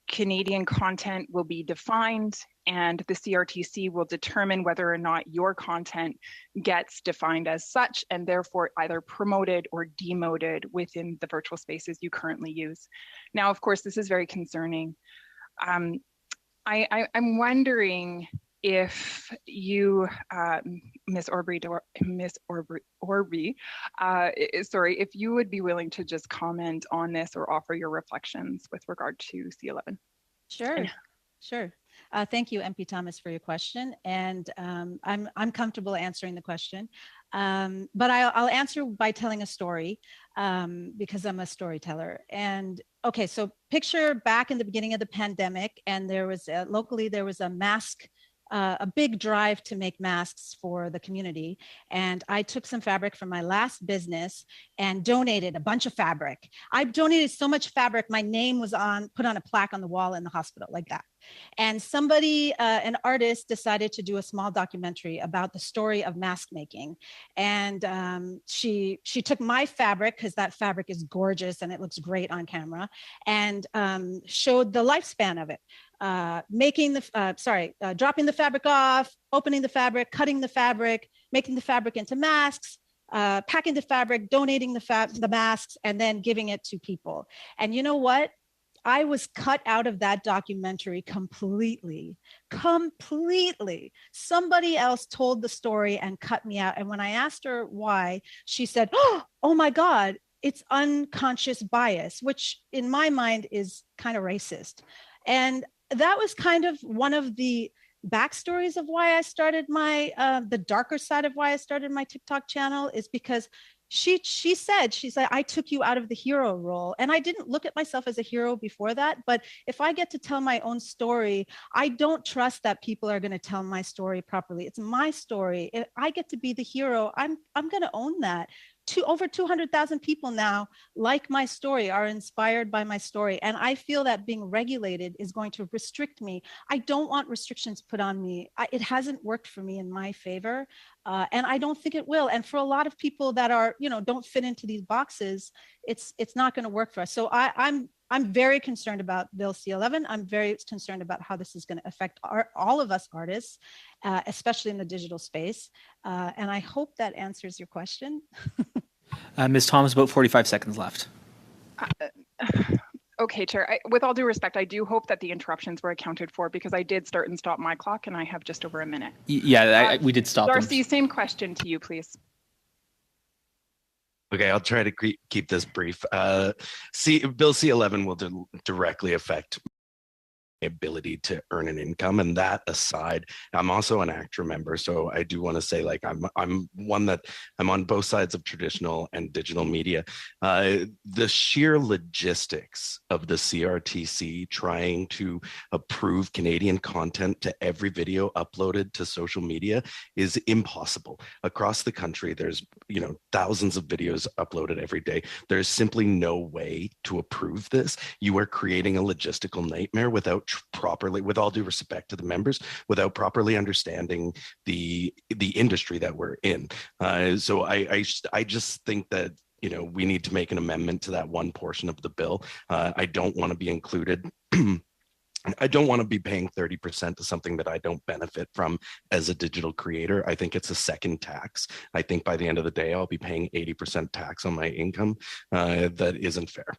Canadian content will be defined, and the CRTC will determine whether or not your content gets defined as such and therefore either promoted or demoted within the virtual spaces you currently use. Now, of course, this is very concerning. I'm wondering if you, Ms. Orby, if you would be willing to just comment on this or offer your reflections with regard to C11. Sure. Thank you, MP Thomas, for your question. And I'm comfortable answering the question, but I'll answer by telling a story because I'm a storyteller. And okay, so picture back in the beginning of the pandemic, and there was locally, there was a big drive to make masks for the community. And I took some fabric from my last business and donated a bunch of fabric. I donated so much fabric, my name was put on a plaque on the wall in the hospital, like that. And somebody, an artist, decided to do a small documentary about the story of mask making. And she took my fabric, because that fabric is gorgeous and it looks great on camera, and showed the lifespan of it. Dropping the fabric off, opening the fabric, cutting the fabric, making the fabric into masks, packing the fabric, donating the masks, and then giving it to people. And you know what? I was cut out of that documentary completely. Somebody else told the story and cut me out. And when I asked her why, she said, oh my God, it's unconscious bias, which in my mind is kind of racist. And that was kind of one of the backstories of why I started the darker side of why I started my TikTok channel, is because she said, I took you out of the hero role. And I didn't look at myself as a hero before that. But if I get to tell my own story, I don't trust that people are going to tell my story properly. It's my story. If I get to be the hero, I'm going to own that. over 200,000 people now like my story, are inspired by my story. And I feel that being regulated is going to restrict me. I don't want restrictions put on me. It hasn't worked for me in my favor. And I don't think it will. And for a lot of people that are, don't fit into these boxes, it's not going to work for us. So I'm very concerned about Bill C-11. I'm very concerned about how this is going to affect all of us artists, especially in the digital space. And I hope that answers your question. Ms. Thomas, about 45 seconds left. Okay, Chair. With all due respect, I do hope that the interruptions were accounted for, because I did start and stop my clock, and I have just over a minute. Yeah, we did stop Darcy, them. same question to you, please. Okay, I'll try to keep this brief. Bill C-11 will directly affect ability to earn an income, and that aside, I'm also an ACTRA member, so I do want to say, like, I'm one that I'm on both sides of traditional and digital media. The sheer logistics of the CRTC trying to approve Canadian content to every video uploaded to social media is impossible. Across the country, there's thousands of videos uploaded every day. There's simply no way to approve this. You are creating a logistical nightmare without properly, with all due respect to the members, without properly understanding the industry that we're in. So I just think that we need to make an amendment to that one portion of the bill. I don't want to be included. I don't want to be paying 30% to something that I don't benefit from as a digital creator. I think it's a second tax. I think by the end of the day, I'll be paying 80% tax on my income. That isn't fair.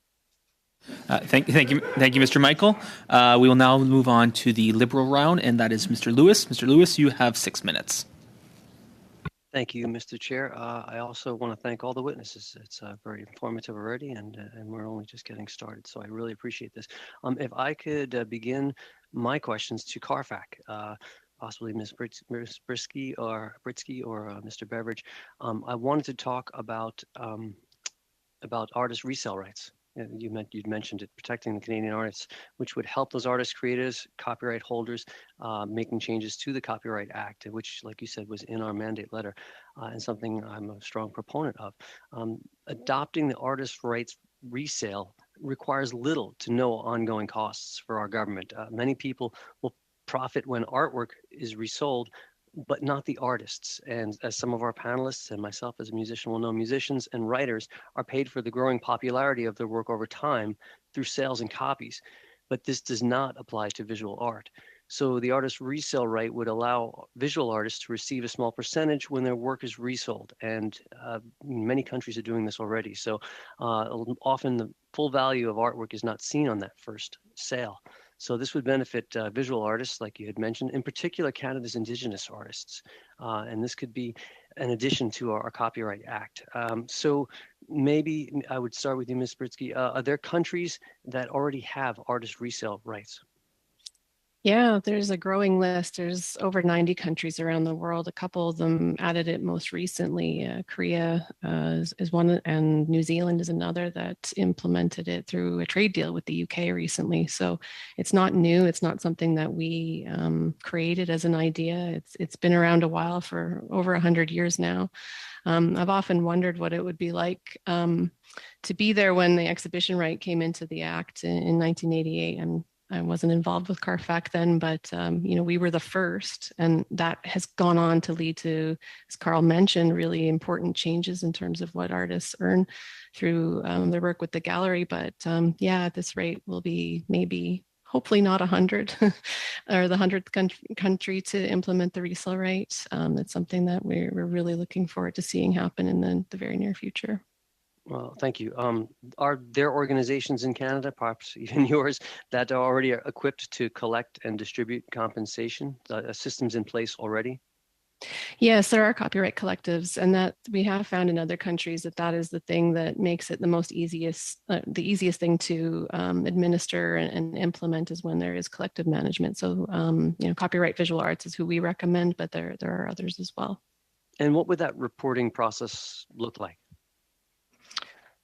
Thank you, Mr. Michael. We will now move on to the Liberal round, and that is Mr. Lewis. Mr. Lewis, you have 6 minutes. Thank you, Mr. Chair. I also want to thank all the witnesses. It's very informative already, and we're only just getting started, so I really appreciate this. If I could begin my questions to CARFAC, possibly Ms. Britsky or Mr. Beveridge. I wanted to talk about artist resale rights. You'd mentioned it, protecting the Canadian artists, which would help those artists, creators, copyright holders, making changes to the Copyright Act, which, like you said, was in our mandate letter, and something I'm a strong proponent of. Adopting the artist rights resale requires little to no ongoing costs for our government. Many people will profit when artwork is resold, but not the artists. And as some of our panelists and myself as a musician will know, musicians and writers are paid for the growing popularity of their work over time through sales and copies. But this does not apply to visual art. So the artist resale right would allow visual artists to receive a small percentage when their work is resold. And many countries are doing this already. So often the full value of artwork is not seen on that first sale. So this would benefit visual artists, like you had mentioned, in particular Canada's Indigenous artists. And this could be an addition to our Copyright Act. So maybe I would start with you, Ms. Britsky. Are there countries that already have artist resale rights? Yeah, there's a growing list. There's over 90 countries around the world. A couple of them added it most recently. Korea is one, and New Zealand is another that implemented it through a trade deal with the UK recently. So it's not new. It's not something that we created as an idea. It's been around a while, for over 100 years now. I've often wondered what it would be like to be there when the exhibition right came into the Act in 1988. I wasn't involved with CARFAC then, but we were the first, and that has gone on to lead to, as Carl mentioned, really important changes in terms of what artists earn through their work with the gallery. But at this rate, will be maybe, hopefully not 100 or the 100th country to implement the resale right. It's something that we're really looking forward to seeing happen in the very near future. Well, thank you. Are there organizations in Canada, perhaps even yours, that are already equipped to collect and distribute compensation? Systems in place already? Yes, there are copyright collectives, and that we have found in other countries that is the thing that makes it the easiest thing to administer and implement is when there is collective management. So, Copyright Visual Arts is who we recommend, but there are others as well. And what would that reporting process look like?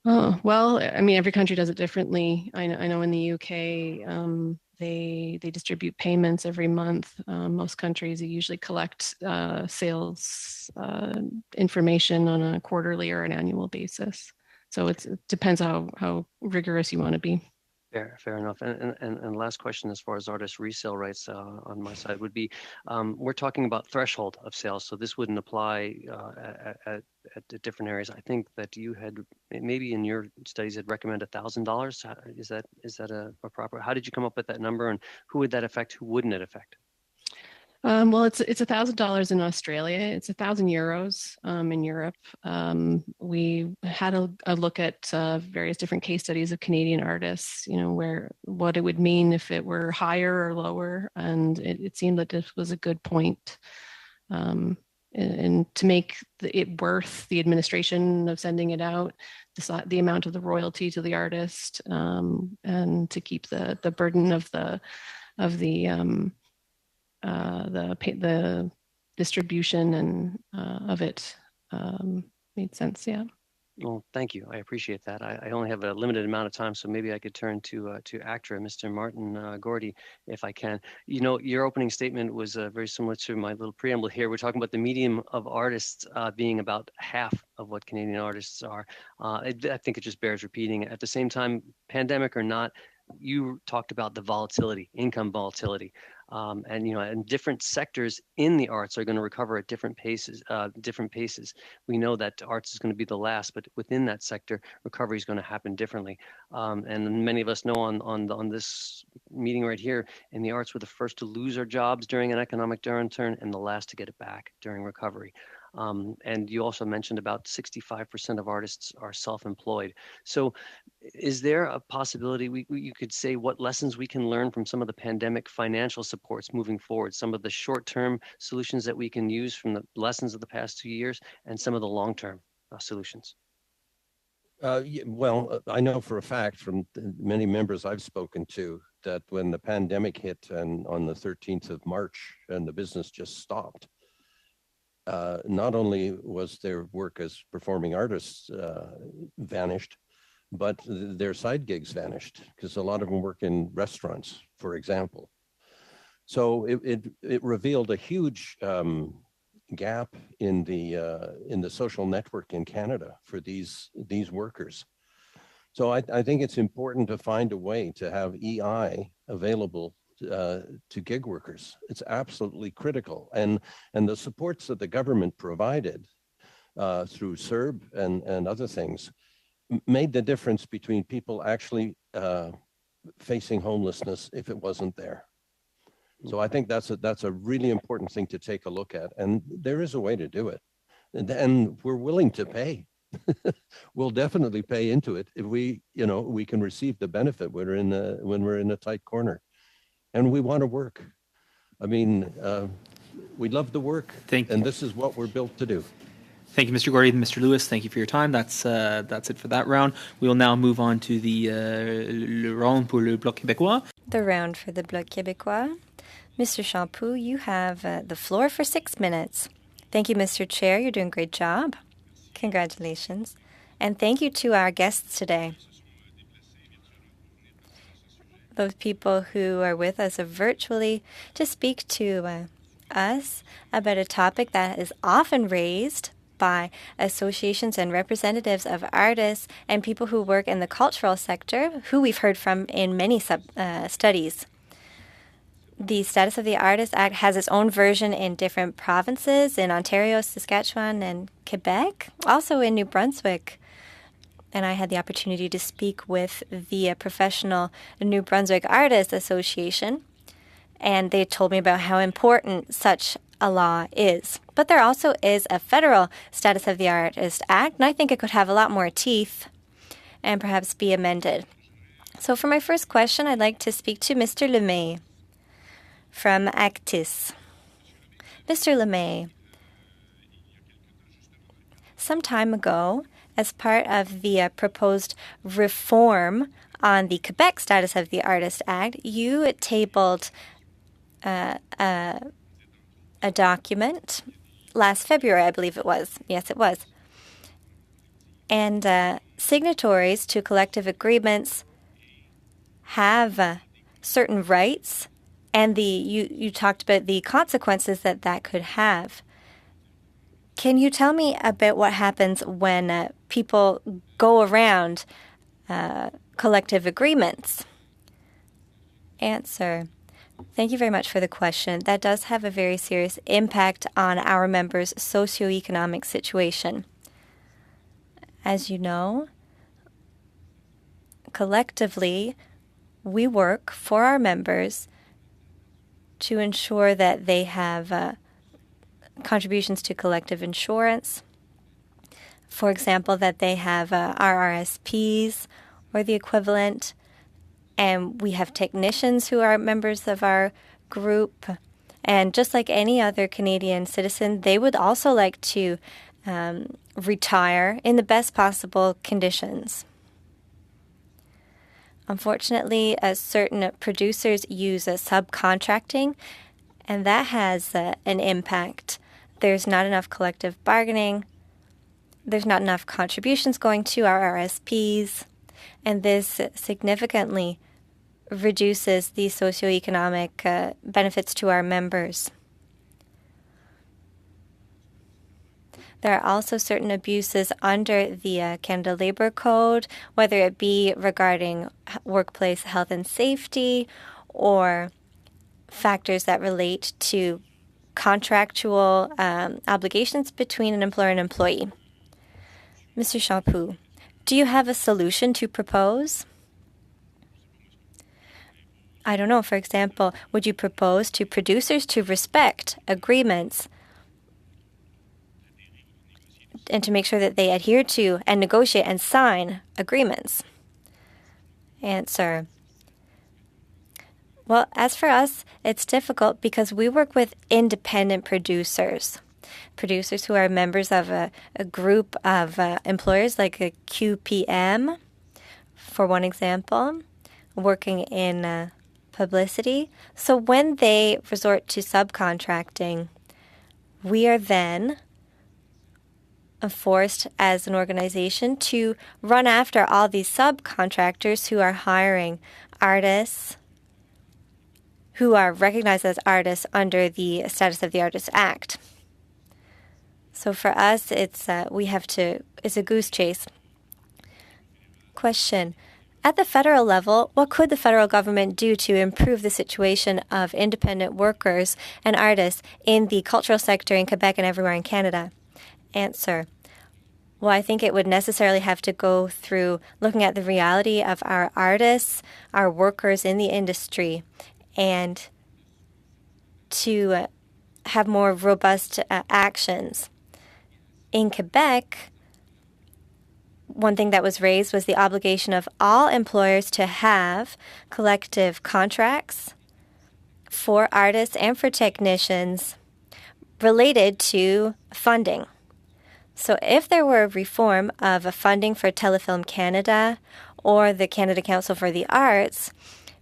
Oh, well, I mean, every country does it differently. I know in the UK, they distribute payments every month. Most countries usually collect sales information on a quarterly or an annual basis. So it depends how rigorous you want to be. Fair enough. And last question, as far as artist resale rights on my side would be, we're talking about threshold of sales, so this wouldn't apply at different areas. I think that you had maybe in your studies had recommended $1,000. Is that a proper? How did you come up with that number, and who would that affect? Who wouldn't it affect? Well, it's $1,000 in Australia. It's €1,000 in Europe. We had a look at various different case studies of Canadian artists, what it would mean if it were higher or lower, and it seemed that this was a good point. And to make it worth the administration of sending it out, the amount of the royalty to the artist, and to keep the burden of the distribution and of it made sense. Yeah. Well, thank you. I appreciate that. I only have a limited amount of time, so maybe I could turn to ACTRA, Mr. Martin Gordy, if I can. Your opening statement was very similar to my little preamble here. We're talking about the medium of artists being about half of what Canadian artists are. I think it just bears repeating. At the same time, pandemic or not, you talked about the volatility, income volatility, and different sectors in the arts are going to recover at different paces. We know that arts is going to be the last, but within that sector, recovery is going to happen differently. And many of us know on this meeting right here, in the arts, we're the first to lose our jobs during an economic downturn and the last to get it back during recovery. And you also mentioned about 65% of artists are self-employed. So is there a possibility you could say what lessons we can learn from some of the pandemic financial supports moving forward, some of the short-term solutions that we can use from the lessons of the past 2 years, and some of the long-term solutions? Well, I know for a fact from many members I've spoken to that when the pandemic hit and on the 13th of March and the business just stopped, not only was their work as performing artists vanished, but their side gigs vanished because a lot of them work in restaurants, for example. So it revealed a huge gap in the social network in Canada for these workers. So I think it's important to find a way to have EI available to gig workers. It's absolutely critical. And the supports that the government provided through CERB and other things made the difference between people actually facing homelessness if it wasn't there. So I think that's a really important thing to take a look at. And there is a way to do it. And we're willing to pay. We'll definitely pay into it if we can receive the benefit when we're in a tight corner. And we want to work. I mean, we love the work. And this is what we're built to do. Thank you, Mr. Gordy and Mr. Lewis. Thank you for your time. That's it for that round. We will now move on to the le round pour le Bloc québécois. The round for the Bloc québécois. Mr. Champoux, you have the floor for 6 minutes. Thank you, Mr. Chair. You're doing a great job. Congratulations. And thank you to our guests today. Those people who are with us virtually to speak to us about a topic that is often raised by associations and representatives of artists and people who work in the cultural sector, who we've heard from in many studies. The Status of the Artist Act has its own version in different provinces, in Ontario, Saskatchewan, and Quebec, also in New Brunswick. And I had the opportunity to speak with the Professional New Brunswick Artists Association, and they told me about how important such a law is. But there also is a federal Status of the Artist Act, and I think it could have a lot more teeth and perhaps be amended. So for my first question, I'd like to speak to Mr. Lemay from Actis. Mr. Lemay, some time ago, as part of the proposed reform on the Quebec Status of the Artist Act, you tabled a document last February, I believe it was. Yes, it was. And signatories to collective agreements have certain rights, and you talked about the consequences that could have. Can you tell me about what happens when people go around collective agreements? Answer. Thank you very much for the question. That does have a very serious impact on our members' socioeconomic situation. As you know, collectively, we work for our members to ensure that they have contributions to collective insurance. For example, that they have RRSPs or the equivalent, and we have technicians who are members of our group. And just like any other Canadian citizen, they would also like to retire in the best possible conditions. Unfortunately, certain producers use subcontracting, and that has an impact. There's not enough collective bargaining. There's not enough contributions going to our RSPs, and this significantly reduces the socioeconomic benefits to our members. There are also certain abuses under the Canada Labour Code, whether it be regarding workplace health and safety or factors that relate to contractual obligations between an employer and employee. Mr. Champoux, do you have a solution to propose? I don't know. For example, would you propose to producers to respect agreements and to make sure that they adhere to and negotiate and sign agreements? Answer. Well, as for us, it's difficult because we work with independent producers who are members of a group of employers like a QPM, for one example, working in publicity. So when they resort to subcontracting, we are then forced as an organization to run after all these subcontractors who are hiring artists who are recognized as artists under the Status of the Artist Act. So for us, it's a goose chase. Question. At the federal level, what could the federal government do to improve the situation of independent workers and artists in the cultural sector in Quebec and everywhere in Canada? Answer. Well, I think it would necessarily have to go through looking at the reality of our artists, our workers in the industry, and to have more robust actions. In Quebec, one thing that was raised was the obligation of all employers to have collective contracts for artists and for technicians related to funding. So if there were a reform of a funding for Telefilm Canada or the Canada Council for the Arts,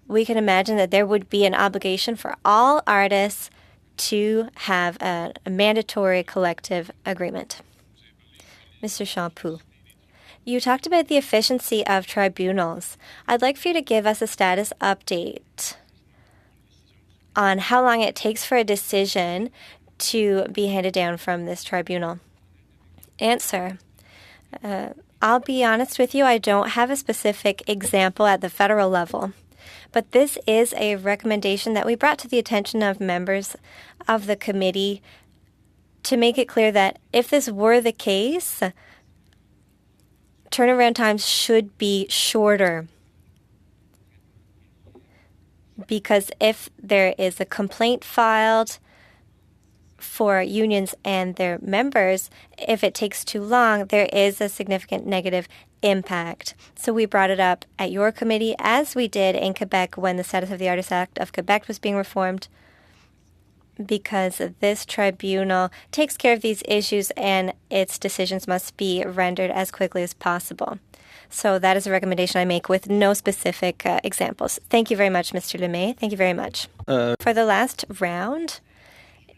we can imagine that there would be an obligation for all artists to have a mandatory collective agreement. Mr. Champoux, you talked about the efficiency of tribunals. I'd like for you to give us a status update on how long it takes for a decision to be handed down from this tribunal. Answer. I'll be honest with you, I don't have a specific example at the federal level, but this is a recommendation that we brought to the attention of members of the committee to make it clear that if this were the case, turnaround times should be shorter. Because if there is a complaint filed for unions and their members, if it takes too long, there is a significant negative impact. So we brought it up at your committee, as we did in Quebec when the Status of the Artist Act of Quebec was being reformed, because this tribunal takes care of these issues and its decisions must be rendered as quickly as possible. So that is a recommendation I make with no specific examples. Thank you very much, Mr. Lemay. Thank you very much. For the last round,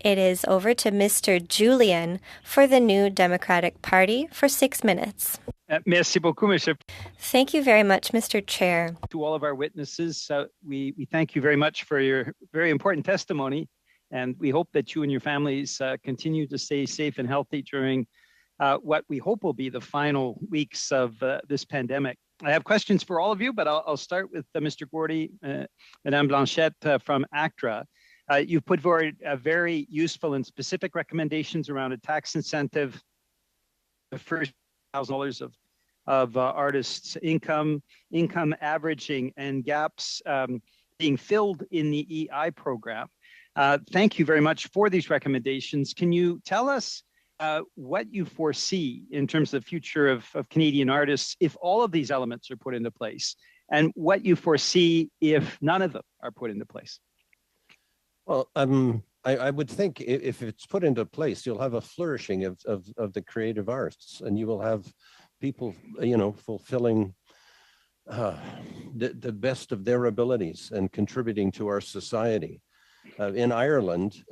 it is over to Mr. Julian for the New Democratic Party for 6 minutes. Merci beaucoup, Monsieur. Thank you very much, Mr. Chair. To all of our witnesses, we thank you very much for your very important testimony, and we hope that you and your families continue to stay safe and healthy during what we hope will be the final weeks of this pandemic. I have questions for all of you, but I'll start with Mr. Gordy, Madame Blanchette from ACTRA. You've put forward very useful and specific recommendations around a tax incentive, the first $1,000 of artists' income averaging, and gaps being filled in the EI program. Thank you very much for these recommendations. Can you tell us what you foresee in terms of the future of Canadian artists if all of these elements are put into place, and what you foresee if none of them are put into place? Well, I would think if it's put into place, you'll have a flourishing of the creative arts, and you will have people, fulfilling the best of their abilities and contributing to our society. In Ireland,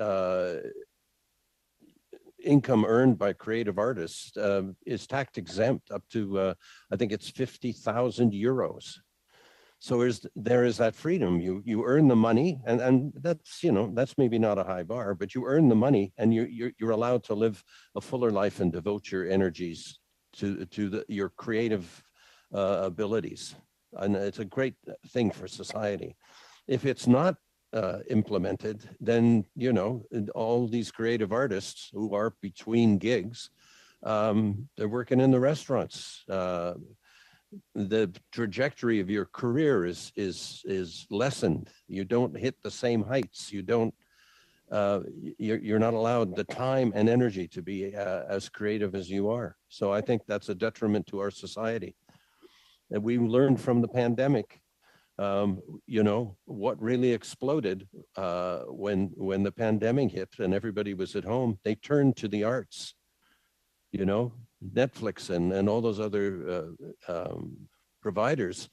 income earned by creative artists is tax exempt up to, I think it's 50,000 euros. So there is that freedom. You earn the money, and that's maybe not a high bar, but you earn the money, and you're allowed to live a fuller life and devote your energies to your creative abilities. And it's a great thing for society. If it's not implemented, then all these creative artists who are between gigs, they're working in the restaurants. The trajectory of your career is lessened. You don't hit the same heights. You don't. You're not allowed the time and energy to be as creative as you are. So I think that's a detriment to our society. And we learned from the pandemic, what really exploded when the pandemic hit and everybody was at home. They turned to the arts. Netflix and all those other providers,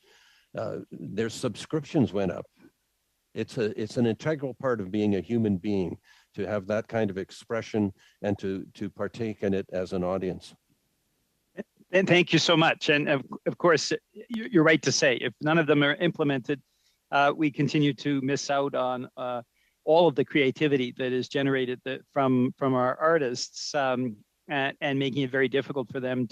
their subscriptions went up. It's an integral part of being a human being to have that kind of expression and to partake in it as an audience. And thank you so much. And of course, you're right to say, if none of them are implemented, we continue to miss out on all of the creativity that is generated from our artists, and making it very difficult for them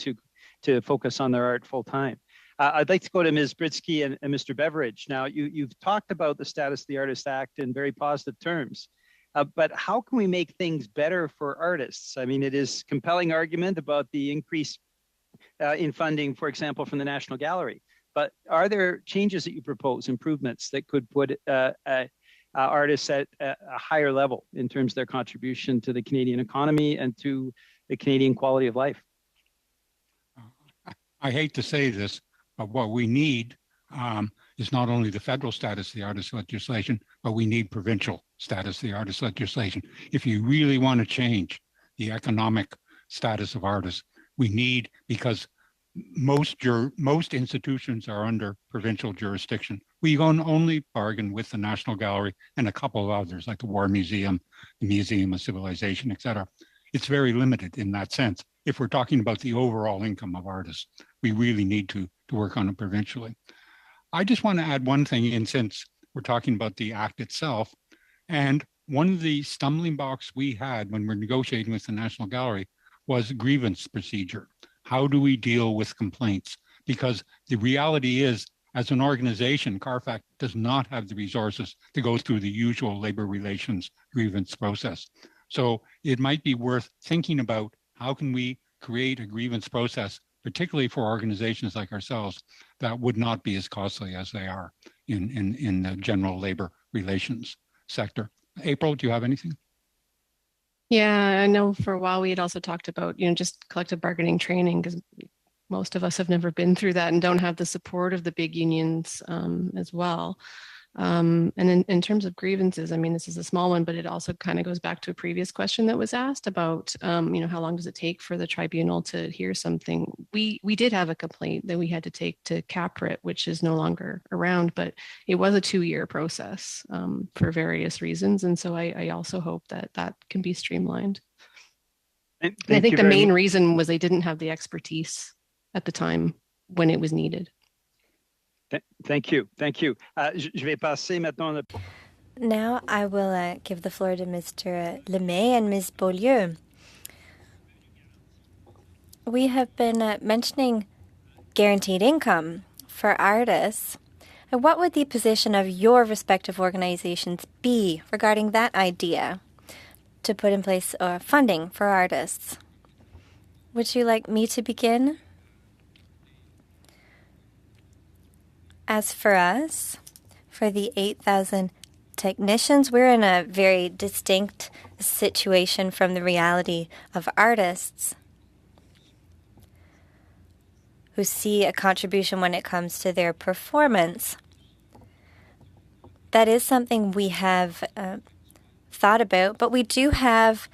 to focus on their art full time. I'd like to go to Ms. Britsky and Mr. Beveridge. Now, you've talked about the Status of the Artist Act in very positive terms, but how can we make things better for artists? I mean, it is a compelling argument about the increase in funding, for example, from the National Gallery. But are there changes that you propose, improvements that could put artists at a higher level in terms of their contribution to the Canadian economy and to the Canadian quality of life? I hate to say this, but what we need is not only the federal status of the artist legislation, but we need provincial status of the artist legislation. If you really want to change the economic status of artists, we need, because most institutions are under provincial jurisdiction. We can only bargain with the National Gallery and a couple of others, like the War Museum, the Museum of Civilization, etc. It's very limited in that sense. If we're talking about the overall income of artists, we really need to work on it provincially. I just want to add one thing in, since we're talking about the act itself. And one of the stumbling blocks we had when we're negotiating with the National Gallery was grievance procedure. How do we deal with complaints? Because the reality is, as an organization, CARFAC does not have the resources to go through the usual labor relations grievance process. So it might be worth thinking about how can we create a grievance process, particularly for organizations like ourselves, that would not be as costly as they are in the general labor relations sector. April, do you have anything? Yeah, I know for a while we had also talked about, just collective bargaining training, because most of us have never been through that and don't have the support of the big unions as well. And in terms of grievances, I mean, this is a small one, but it also kind of goes back to a previous question that was asked about, how long does it take for the tribunal to hear something? We did have a complaint that we had to take to CAPRIT, which is no longer around, but it was a 2-year process for various reasons. And so I also hope that that can be streamlined. And I think the main reason was they didn't have the expertise at the time when it was needed. Thank you. Thank you. Je vais passer maintenant. Now I will give the floor to Mr. Lemay and Ms. Beaulieu. We have been mentioning guaranteed income for artists. And what would the position of your respective organizations be regarding that idea to put in place funding for artists? Would you like me to begin? As for us, for the 8,000 technicians, we're in a very distinct situation from the reality of artists who see a contribution when it comes to their performance. That is something we have thought about, but we do have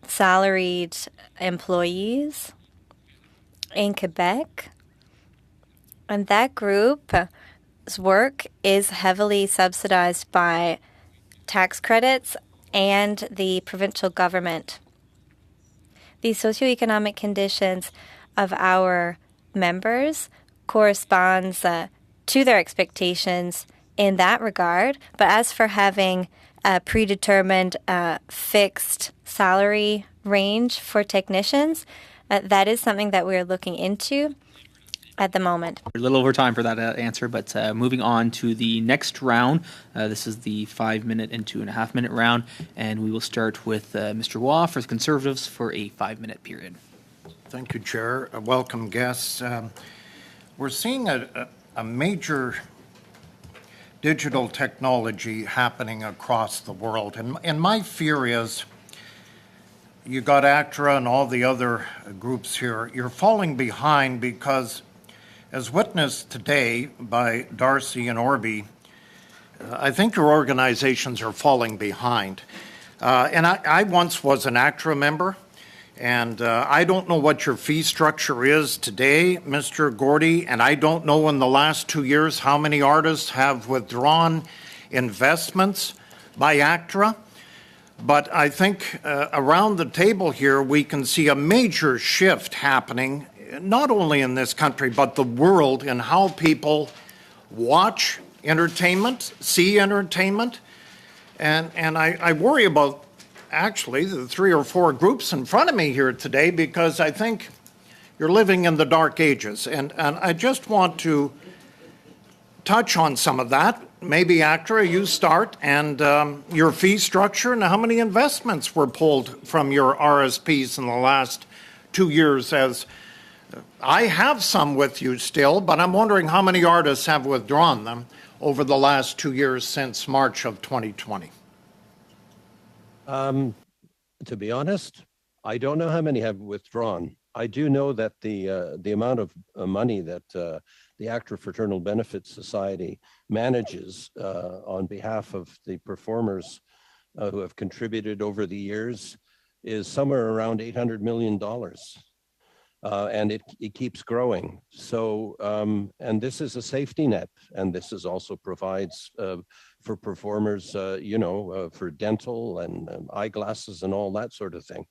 salaried employees in Quebec. And that group's work is heavily subsidized by tax credits and the provincial government. The socioeconomic conditions of our members corresponds to their expectations in that regard. But as for having a predetermined fixed salary range for technicians, that is something that we're looking into at the moment. A little over time for that answer, but moving on to the next round. This is the 5-minute and 2.5-minute round, and we will start with Mr. Waugh for the Conservatives for a 5-minute period. Thank you, Chair. Welcome, guests. We're seeing a major digital technology happening across the world, and my fear is you got ACTRA and all the other groups here. You're falling behind because, as witnessed today by Darcy and Orby, I think your organizations are falling behind. And I once was an ACTRA member, and I don't know what your fee structure is today, Mr. Gordy, and I don't know in the last 2 years how many artists have withdrawn investments by ACTRA. But I think around the table here, we can see a major shift happening, not only in this country, but the world, in how people watch entertainment, see entertainment. And I worry about actually the 3 or 4 groups in front of me here today, because I think you're living in the dark ages. And I just want to touch on some of that. Maybe ACTRA, you start, and your fee structure and how many investments were pulled from your RSPs in the last 2 years. As I have some with you still, but I'm wondering how many artists have withdrawn them over the last 2 years since March of 2020. To be honest, I don't know how many have withdrawn. I do know that the amount of money that the ACTRA Fraternal Benefits Society manages on behalf of the performers who have contributed over the years is somewhere around $800 million. And it keeps growing. So, and this is a safety net, and this is also provides for performers, for dental and eyeglasses and all that sort of thing.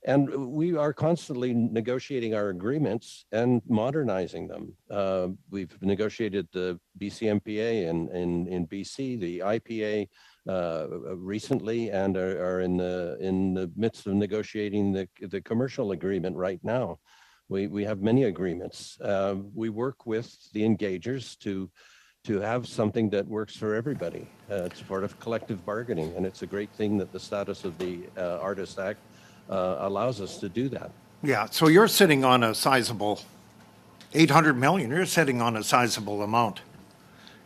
And we are constantly negotiating our agreements and modernizing them. We've negotiated the BCMPA in BC, the IPA recently, and are in the midst of negotiating the commercial agreement right now. We have many agreements. We work with the engagers to have something that works for everybody. It's part of collective bargaining, and it's a great thing that the status of the Artist Act allows us to do that. Yeah, so you're sitting on a sizable 800 million. You're sitting on a sizable amount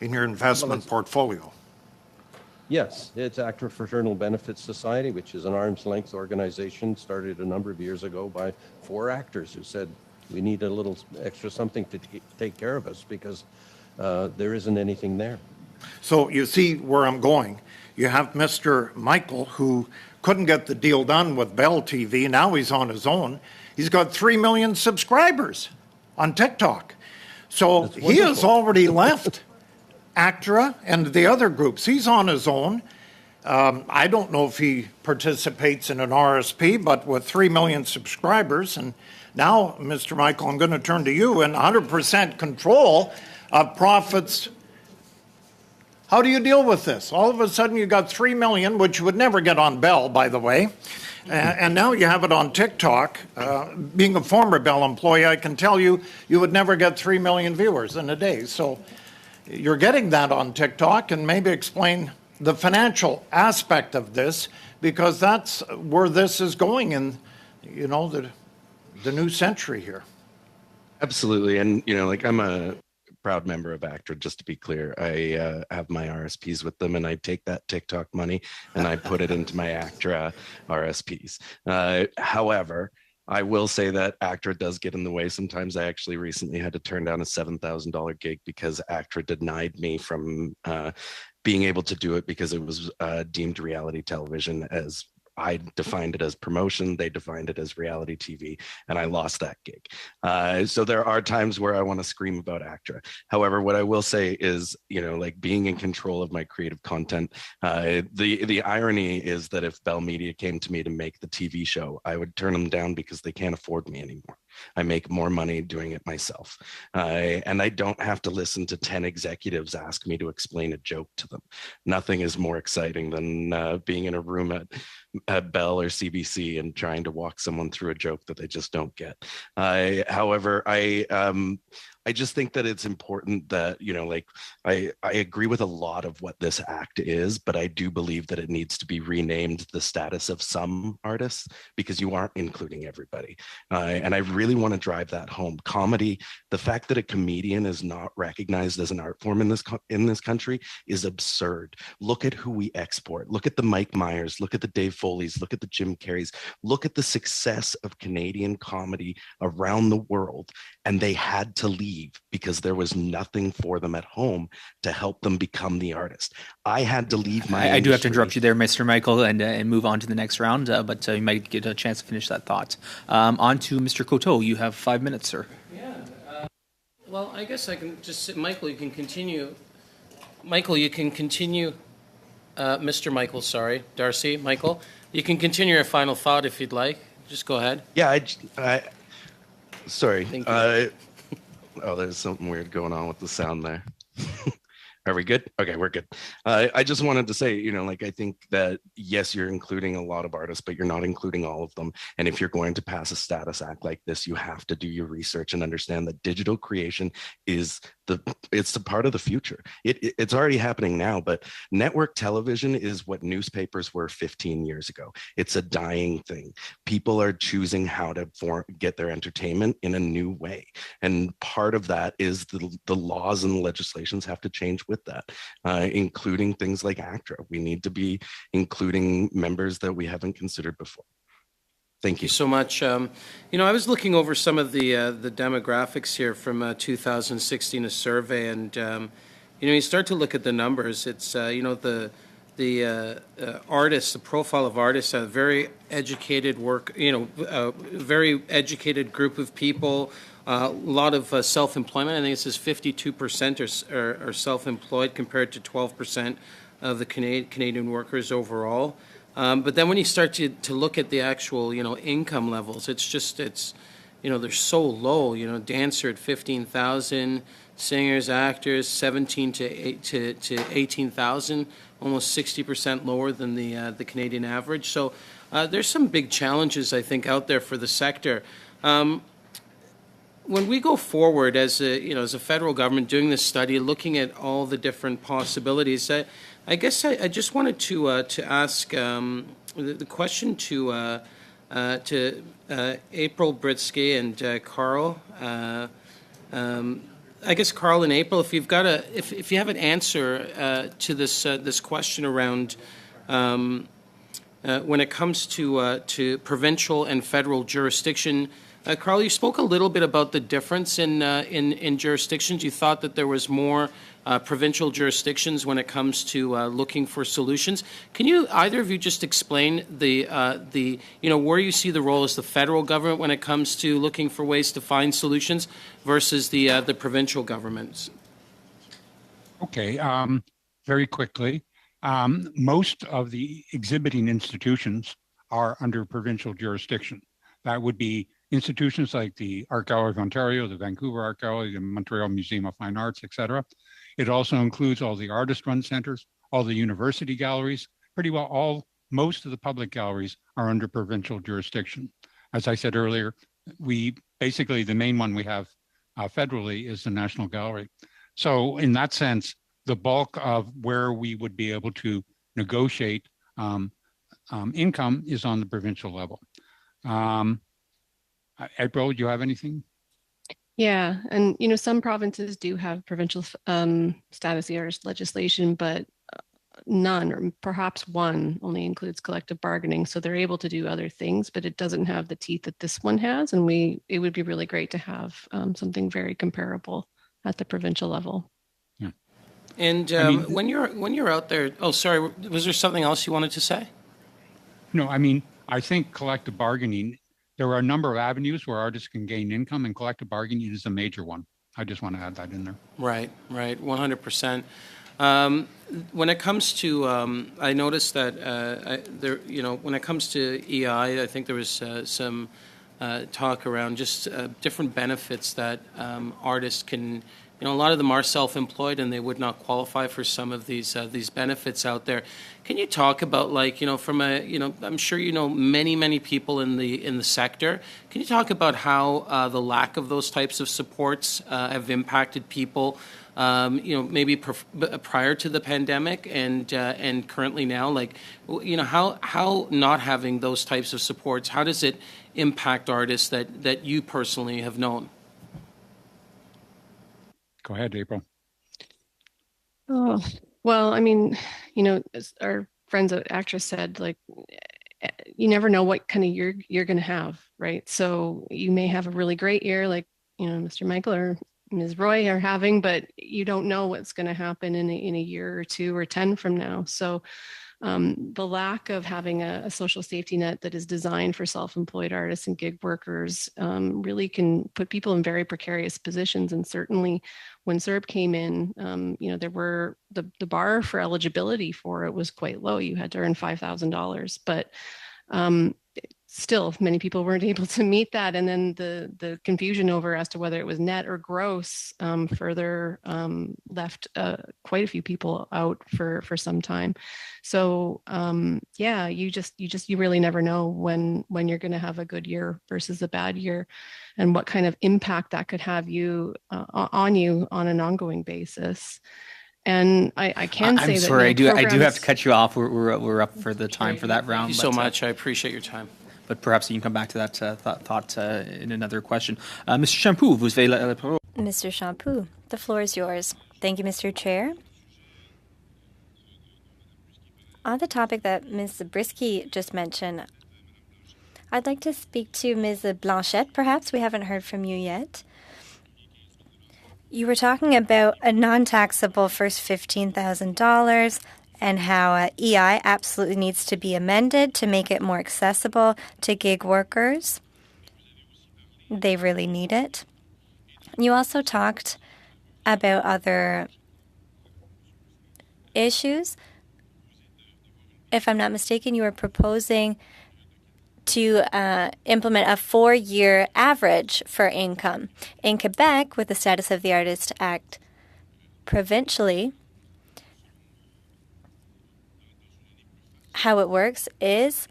in your investment portfolio. Yes, it's ACTRA Fraternal Benefits Society, which is an arm's length organization started a number of years ago by 4 actors who said we need a little extra something to take care of us, because there isn't anything there. So you see where I'm going. You have Mr. Michael, who couldn't get the deal done with Bell TV. Now he's on his own. He's got 3 million subscribers on TikTok. So he has already left ACTRA and the other groups. He's on his own. I don't know if he participates in an RSP, but with 3 million subscribers, and now, Mr. Michael, I'm going to turn to you, and 100% control of profits. How do you deal with this? All of a sudden you got 3 million, which you would never get on Bell, by the way, and now you have it on TikTok. Being a former Bell employee, I can tell you, you would never get 3 million viewers in a day. So you're getting that on TikTok, and maybe explain the financial aspect of this, because that's where this is going in, the new century here. Absolutely. And, like I'm a proud member of ACTRA, just to be clear. I have my RSPs with them, and I take that TikTok money and I put it into my ACTRA RSPs. However, I will say that ACTRA does get in the way. Sometimes I actually recently had to turn down a $7,000 gig because ACTRA denied me from being able to do it because it was deemed reality television. As I defined it as promotion, they defined it as reality TV, and I lost that gig. So there are times where I want to scream about ACTRA. However, what I will say is, like being in control of my creative content, the irony is that if Bell Media came to me to make the TV show, I would turn them down because they can't afford me anymore. I make more money doing it myself. And I don't have to listen to 10 executives ask me to explain a joke to them. Nothing is more exciting than being in a room at Bell or CBC and trying to walk someone through a joke that they just don't get. However, I just think that it's important that, I agree with a lot of what this act is, but I do believe that it needs to be renamed the status of some artists, because you aren't including everybody. And I really want to drive that home. Comedy, the fact that a comedian is not recognized as an art form in this country is absurd. Look at who we export. Look at the Mike Myers, look at the Dave Foleys, look at the Jim Carreys, look at the success of Canadian comedy around the world. And they had to leave because there was nothing for them at home to help them become the artist. I had to leave my I do have to interrupt you there, Mr. Michael, and move on to the next round, but you might get a chance to finish that thought. On to Mr. Coteau. You have 5 minutes, sir. Yeah. Well, I guess I can just, Michael, you can continue. Michael, you can continue. Mr. Michael, sorry. Darcy, Michael, you can continue your final thought if you'd like. Just go ahead. Yeah, sorry. Oh, there's something weird going on with the sound there. Are we good? Okay, we're good. I just wanted to say, I think that, yes, you're including a lot of artists, but you're not including all of them. And if you're going to pass a status act like this, you have to do your research and understand that digital creation is it's a part of the future. It's already happening now, but network television is what newspapers were 15 years ago. It's a dying thing. People are choosing how to get their entertainment in a new way. And part of that is the laws and the legislations have to change with that, including things like ACTRA. We need to be including members that we haven't considered before. Thank you so much. I was looking over some of the demographics here from 2016, a survey, and you start to look at the numbers. It's the artists, the profile of artists, a very educated a very educated group of people. A lot of self-employment. I think it says 52% are self-employed compared to 12% of the Canadian workers overall. But then when you start to look at the actual, income levels, it's they're so low. Dancer at 15,000, singers, actors 17 to 18,000, almost 60% lower than the Canadian average. So there's some big challenges, I think, out there for the sector. When we go forward as a federal government doing this study, looking at all the different possibilities, I guess I just wanted to ask the question to April Britsky and Carl. I guess Carl and April, if you've got if you have an answer to this question around when it comes to provincial and federal jurisdiction Carl, you spoke a little bit about the difference in jurisdictions. You thought that there was more provincial jurisdictions when it comes to looking for solutions. Can you, either of you, just explain where you see the role as the federal government when it comes to looking for ways to find solutions versus the provincial governments? Okay, very quickly. Most of the exhibiting institutions are under provincial jurisdiction. That would be institutions like the Art Gallery of Ontario, the Vancouver Art Gallery, the Montreal Museum of Fine Arts, etc. It also includes all the artist-run centers, all the university galleries. Pretty well most of the public galleries are under provincial jurisdiction. As I said earlier, basically the main one we have federally is the National Gallery. So in that sense, the bulk of where we would be able to negotiate income is on the provincial level. April, do you have anything? Yeah, and some provinces do have provincial status errors legislation, but none, or perhaps one, only includes collective bargaining. So they're able to do other things, but it doesn't have the teeth that this one has. And it would be really great to have something very comparable at the provincial level. Yeah. And when you're out there, oh, sorry, was there something else you wanted to say? No, I think collective bargaining, there are a number of avenues where artists can gain income, and collective bargaining is a major one. I just want to add that in there. Right, 100%. When it comes to, I noticed that when it comes to EI, I think there was some talk around just different benefits that artists can. A lot of them are self-employed and they would not qualify for some of these benefits out there. Can you talk about, from I'm sure many people in the sector. Can you talk about how the lack of those types of supports have impacted people, maybe prior to the pandemic and currently now? How not having those types of supports, how does it impact artists that you personally have known? Go ahead, April. Oh, well, as our friends at Actress said, you never know what kind of year you're going to have, right? So you may have a really great year, like, Mr. Michael or Ms. Roy are having, but you don't know what's going to happen in a year or 2 or 10 from now. So the lack of having a social safety net that is designed for self-employed artists and gig workers really can put people in very precarious positions. And certainly when CERB came in, there were the bar for eligibility for it was quite low. You had to earn $5,000, but still many people weren't able to meet that. And then the confusion over as to whether it was net or gross further left quite a few people out for some time. So you really never know when you're going to have a good year versus a bad year, and what kind of impact that could have on you on an ongoing basis. And I can say that. I'm sorry, I do have to cut you off. We're up for the time for that round. Thank you so much. I appreciate your time. But perhaps you can come back to that thought in another question. Mr. Champoux, vous avez la parole. Mr. Champoux, the floor is yours. Thank you, Mr. Chair. On the topic that Ms. Zabriskie just mentioned, I'd like to speak to Ms. Blanchette, perhaps. We haven't heard from you yet. You were talking about a non-taxable first $15,000 and how EI absolutely needs to be amended to make it more accessible to gig workers. They really need it. You also talked about other issues. If I'm not mistaken, you were proposing to implement a 4-year average for income. In Quebec, with the Status of the Artist Act provincially, how it works is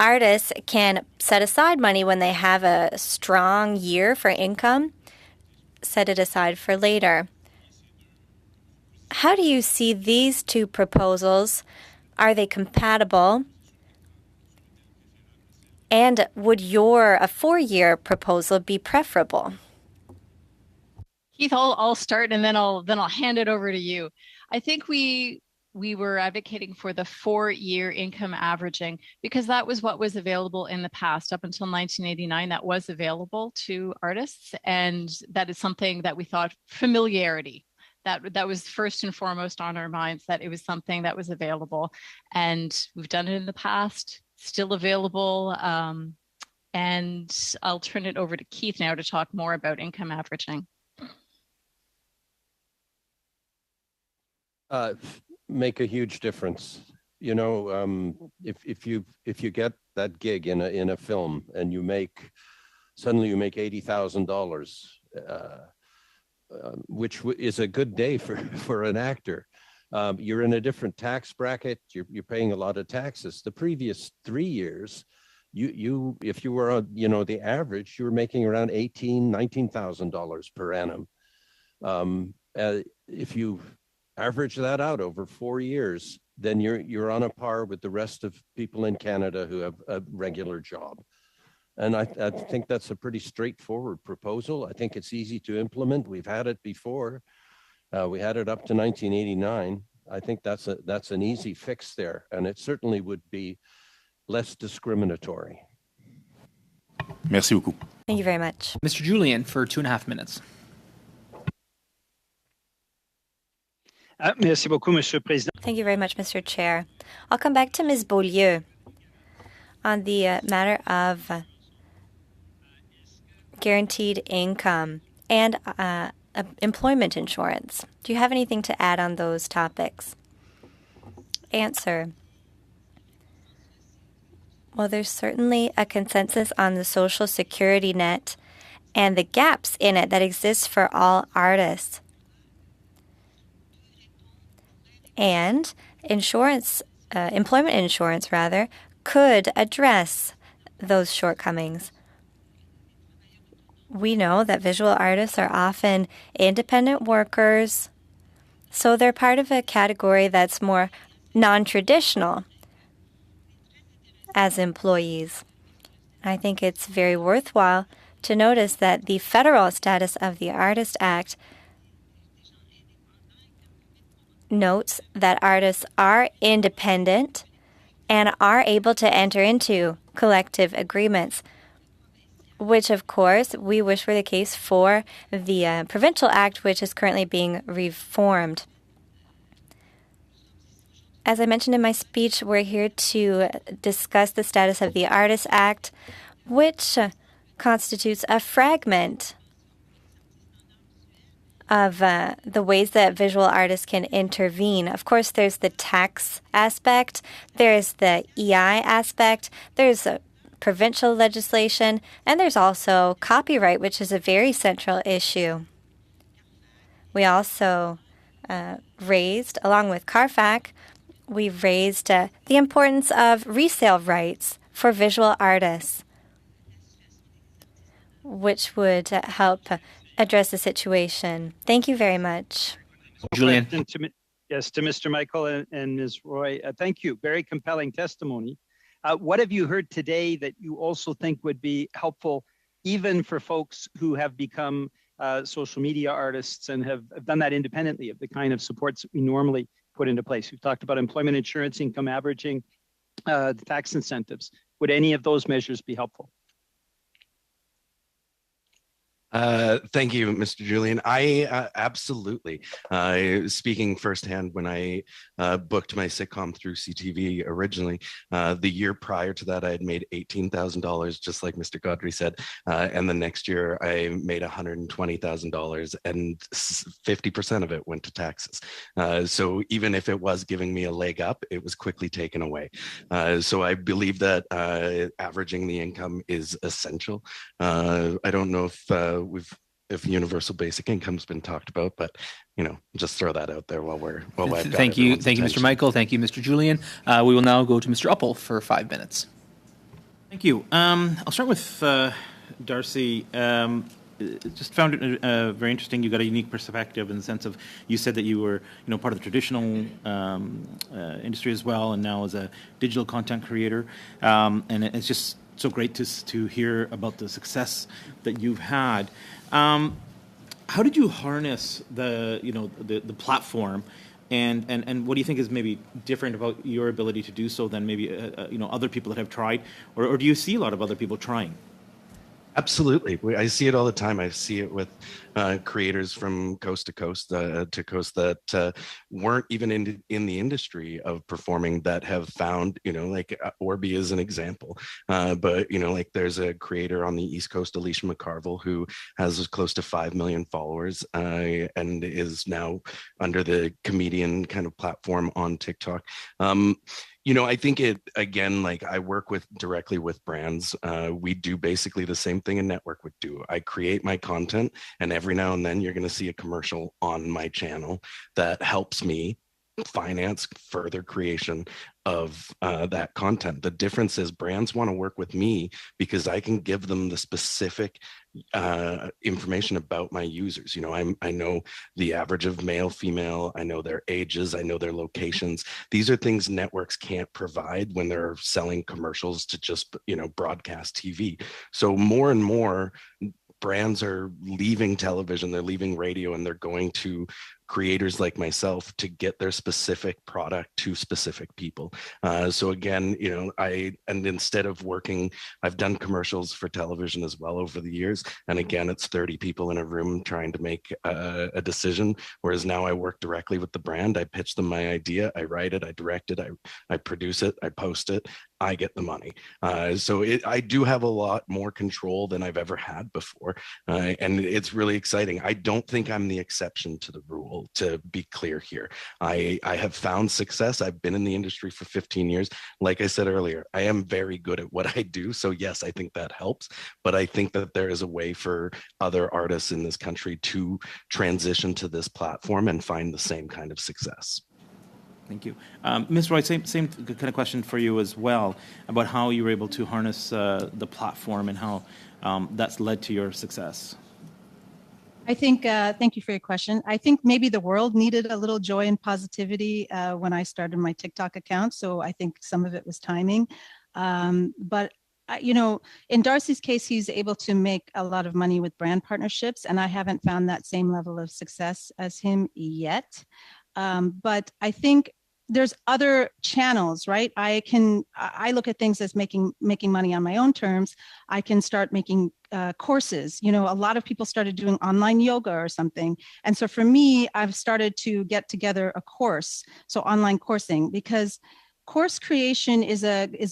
artists can set aside money when they have a strong year for income, set it aside for later. How do you see these two proposals? Are they compatible? And would a 4-year proposal be preferable? Keith, I'll start and then I'll hand it over to you. I think we we were advocating for the 4-year income averaging because that was what was available in the past. Up until 1989, that was available to artists. And that is something that we thought familiarity. That was first and foremost on our minds, that it was something that was available. And we've done it in the past, still available. And I'll turn it over to Keith now to talk more about income averaging. Make a huge difference. You know, if you get that gig in a film and suddenly you make $80,000, which is a good day for an actor. You're in a different tax bracket. You're paying a lot of taxes. The previous 3 years, if you were on, the average, you were making around $19,000 per annum. If you average that out over 4 years, then you're on a par with the rest of people in Canada who have a regular job. And I think that's a pretty straightforward proposal. I think it's easy to implement. We've had it before. We had it up to 1989. I think that's an easy fix there, and it certainly would be less discriminatory. Merci beaucoup. Thank you very much. Mr. Julian for 2.5 minutes. Merci beaucoup, Monsieur le Président. Thank you very much, Mr. Chair. I'll come back to Ms. Beaulieu on the matter of guaranteed income and employment insurance. Do you have anything to add on those topics? Answer. Well, there's certainly a consensus on the social security net and the gaps in it that exist for all artists. And employment insurance could address those shortcomings. We know that visual artists are often independent workers, so they're part of a category that's more non-traditional as employees. I think it's very worthwhile to notice that the federal status of the Artist Act notes that artists are independent and are able to enter into collective agreements, which, of course, we wish were the case for the Provincial Act, which is currently being reformed. As I mentioned in my speech, we're here to discuss the status of the Artist Act, which constitutes a fragment of the ways that visual artists can intervene. Of course, there's the tax aspect, there's the EI aspect, there's provincial legislation, and there's also copyright, which is a very central issue. We also raised, along with CARFAC, we've raised the importance of resale rights for visual artists, which would help address the situation. Thank you very much. Julian. Yes, to Mr. Michael and Ms. Roy, thank you. Very compelling testimony. What have you heard today that you also think would be helpful, even for folks who have become social media artists and have done that independently of the kind of supports that we normally put into place? We've talked about employment insurance, income averaging, tax incentives. Would any of those measures be helpful? Thank you, Mr. Julian. I absolutely. Speaking firsthand, when I booked my sitcom through CTV originally, the year prior to that, I had made $18,000, just like Mr. Godfrey said. And the next year, I made $120,000, and 50% of it went to taxes. So even if it was giving me a leg up, it was quickly taken away. So I believe that averaging the income is essential. I don't know if universal basic income's been talked about, but just throw that out there while I've got Thank you, Mr. Michael. Thank you, Mr. Julian. We will now go to Mr. Uppel for 5 minutes. Thank you. I'll start with Darcy. Just found it very interesting. You got a unique perspective in the sense of, you said that you were part of the traditional industry as well, and now as a digital content creator, and it's just so great to hear about the success that you've had. How did you harness the platform And what do you think is maybe different about your ability to do so than maybe other people that have tried, or do you see a lot of other people trying? Absolutely. I see it all the time. I see it with creators from coast to coast that weren't even in the industry of performing that have found, like Orby is an example. But, like there's a creator on the East Coast, Alicia McCarville, who has close to 5 million followers and is now under the comedian kind of platform on TikTok. I think like I work directly with brands. We do basically the same thing a network would do. I create my content, and every now and then you're going to see a commercial on my channel that helps me finance further creation of that content. The difference is brands want to work with me because I can give them the specific information about my users. I know the average of male, female, I know their ages, I know their locations. These are things networks can't provide when they're selling commercials to just, broadcast TV. So more and more brands are leaving television, they're leaving radio, and they're going to creators like myself to get their specific product to specific people. So again, instead of working, I've done commercials for television as well over the years. And again, it's 30 people in a room trying to make a decision. Whereas now I work directly with the brand. I pitch them my idea, I write it, I direct it, I produce it, I post it, I get the money. So I do have a lot more control than I've ever had before. And it's really exciting. I don't think I'm the exception to the rule, to be clear here. I have found success. I've been in the industry for 15 years. Like I said earlier, I am very good at what I do. So yes, I think that helps. But I think that there is a way for other artists in this country to transition to this platform and find the same kind of success. Thank you. Ms. Roy, same kind of question for you as well about how you were able to harness the platform and how that's led to your success. I think, thank you for your question. I think maybe the world needed a little joy and positivity when I started my TikTok account. So I think some of it was timing. But in Darcy's case, he's able to make a lot of money with brand partnerships, and I haven't found that same level of success as him yet. But I think there's other channels, right? I look at things as making money on my own terms. I can start making courses. A lot of people started doing online yoga or something. And so for me, I've started to get together a course. So online coursing, because course creation is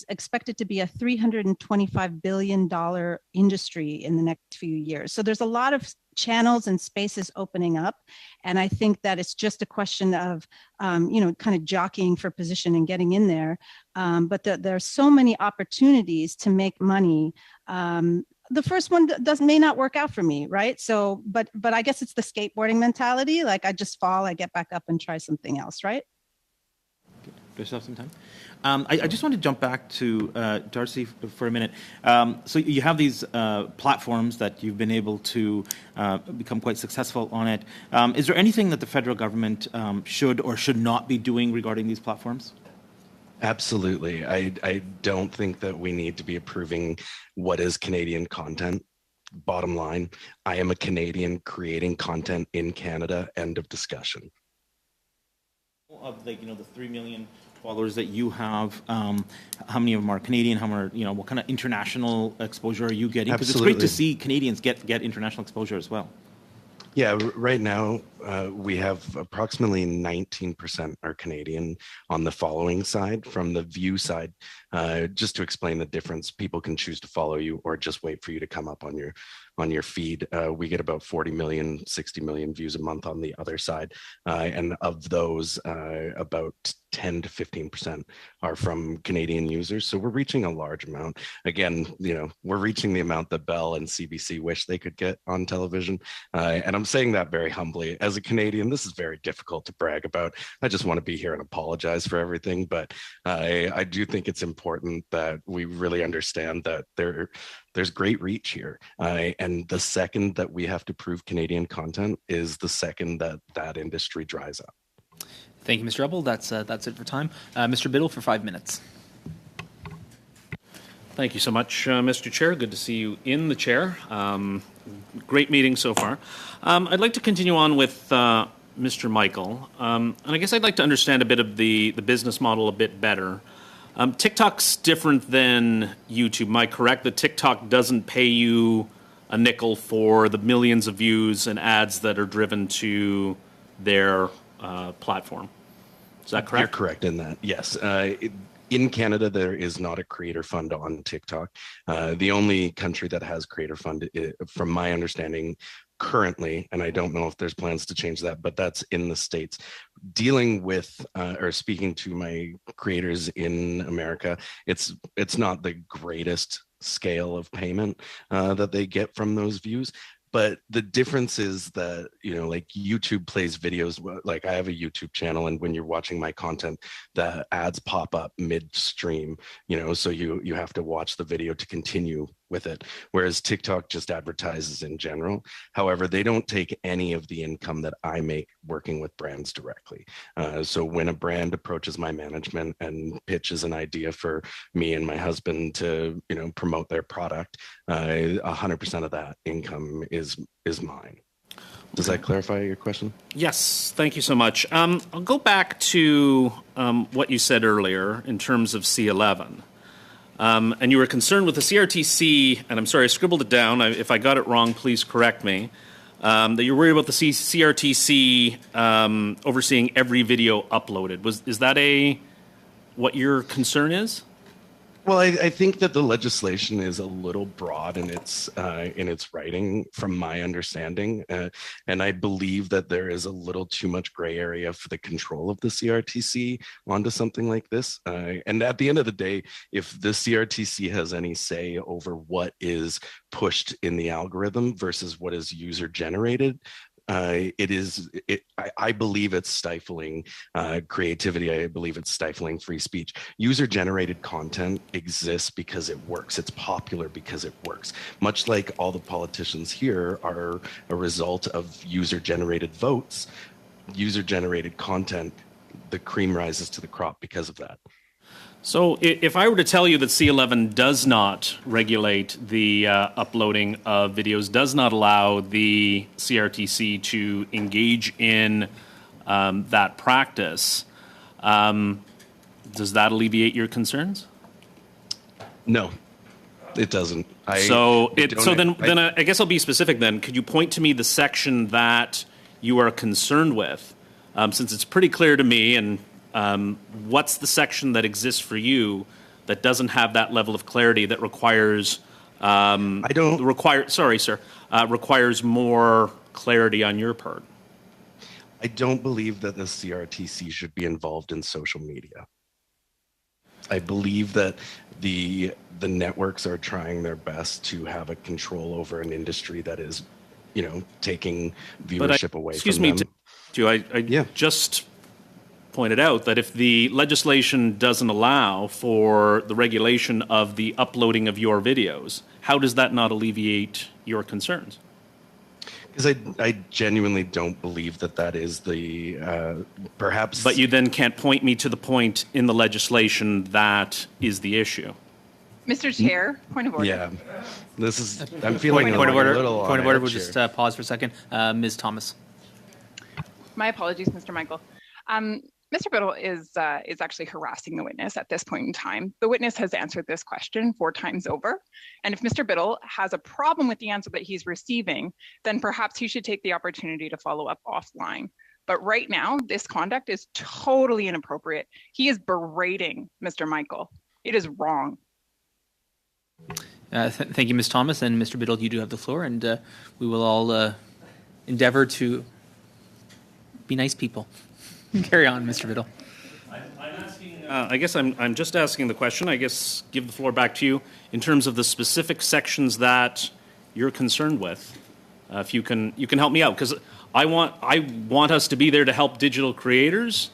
expected to be a $325 billion industry in the next few years. So there's a lot of channels and spaces opening up. And I think that it's just a question of, kind of jockeying for position and getting in there. But there are so many opportunities to make money. The first one may not work out for me, right? So, but I guess it's the skateboarding mentality. Like I just fall, I get back up and try something else, right? Do you still have some time? I just want to jump back to Darcy for a minute. So you have these platforms that you've been able to become quite successful on it. Is there anything that the federal government should or should not be doing regarding these platforms? Absolutely. I don't think that we need to be approving what is Canadian content. Bottom line, I am a Canadian creating content in Canada. End of discussion. Of the 3 million followers that you have, how many of them are Canadian? How many what kind of international exposure are you getting? Because it's great to see Canadians get international exposure as well. Yeah, right now we have approximately 19% are Canadian on the following side. From the view side, just to explain the difference, people can choose to follow you or just wait for you to come up on your feed. We get about 40 million, 60 million views a month on the other side. And of those, about 10 to 15% are from Canadian users. So we're reaching a large amount. Again, we're reaching the amount that Bell and CBC wish they could get on television. And I'm saying that very humbly. As a Canadian, this is very difficult to brag about. I just want to be here and apologize for everything. But I do think it's important that we really understand that there's great reach here. And the second that we have to prove Canadian content is the second that industry dries up. Thank you, Mr. Ebel. That's it for time. Mr. Biddle for 5 minutes. Thank you so much, Mr. Chair. Good to see you in the chair. Great meeting so far. I'd like to continue on with Mr. Michael, and I guess I'd like to understand a bit of the business model a bit better. TikTok's different than YouTube. Am I correct that TikTok doesn't pay you a nickel for the millions of views and ads that are driven to their platform? Is that correct? You're correct in that, yes. In Canada, there is not a creator fund on TikTok. The only country that has creator fund, from my understanding, currently, and I don't know if there's plans to change that, but that's in the States. Dealing with or speaking to my creators in America, it's not the greatest scale of payment that they get from those views. But the difference is that, like YouTube plays videos, like I have a YouTube channel, and when you're watching my content, the ads pop up midstream, so you have to watch the video to continue with it. Whereas TikTok just advertises in general. However, they don't take any of the income that I make working with brands directly. So when a brand approaches my management and pitches an idea for me and my husband to, promote their product, 100% of that income is mine. Does that clarify your question? Yes, thank you so much. I'll go back to what you said earlier in terms of C11. And you were concerned with the CRTC, and I'm sorry, I scribbled it down. If I got it wrong, please correct me. That you're worried about the CRTC overseeing every video uploaded. Is that what your concern is? Well, I think that the legislation is a little broad in its writing, from my understanding, and I believe that there is a little too much gray area for the control of the CRTC onto something like this. And at the end of the day, if the CRTC has any say over what is pushed in the algorithm versus what is user generated, I believe it's stifling creativity. I believe it's stifling free speech. User-generated content exists because it works. It's popular because it works. Much like all the politicians here are a result of user-generated votes, user-generated content, the cream rises to the crop because of that. So if I were to tell you that C11 does not regulate the uploading of videos, does not allow the CRTC to engage in that practice, does that alleviate your concerns? No, it doesn't. I guess I'll be specific then. Could you point to me the section that you are concerned with? Since it's pretty clear to me, and what's the section that exists for you that doesn't have that level of clarity that requires requires more clarity on your part? I don't believe that the CRTC should be involved in social media. I believe that the networks are trying their best to have a control over an industry that is, taking viewership away from them. I just pointed out that if the legislation doesn't allow for the regulation of the uploading of your videos, how does that not alleviate your concerns? Because I genuinely don't believe that is the perhaps. But you then can't point me to the point in the legislation that is the issue. Mr. Chair, point of order. Yeah, I'm feeling point of order. Little point of order. We'll just pause for a second. Ms. Thomas. My apologies, Mr. Michael. Mr. Biddle is actually harassing the witness at this point in time. The witness has answered this question 4 times over. And if Mr. Biddle has a problem with the answer that he's receiving, then perhaps he should take the opportunity to follow up offline. But right now, this conduct is totally inappropriate. He is berating Mr. Michael. It is wrong. Thank you, Ms. Thomas. And Mr. Biddle, you do have the floor, and we will all endeavor to be nice people. Carry on, Mr. Biddle. I guess I'm just asking the question. I guess give the floor back to you in terms of the specific sections that you're concerned with. If you can help me out, because I want us to be there to help digital creators,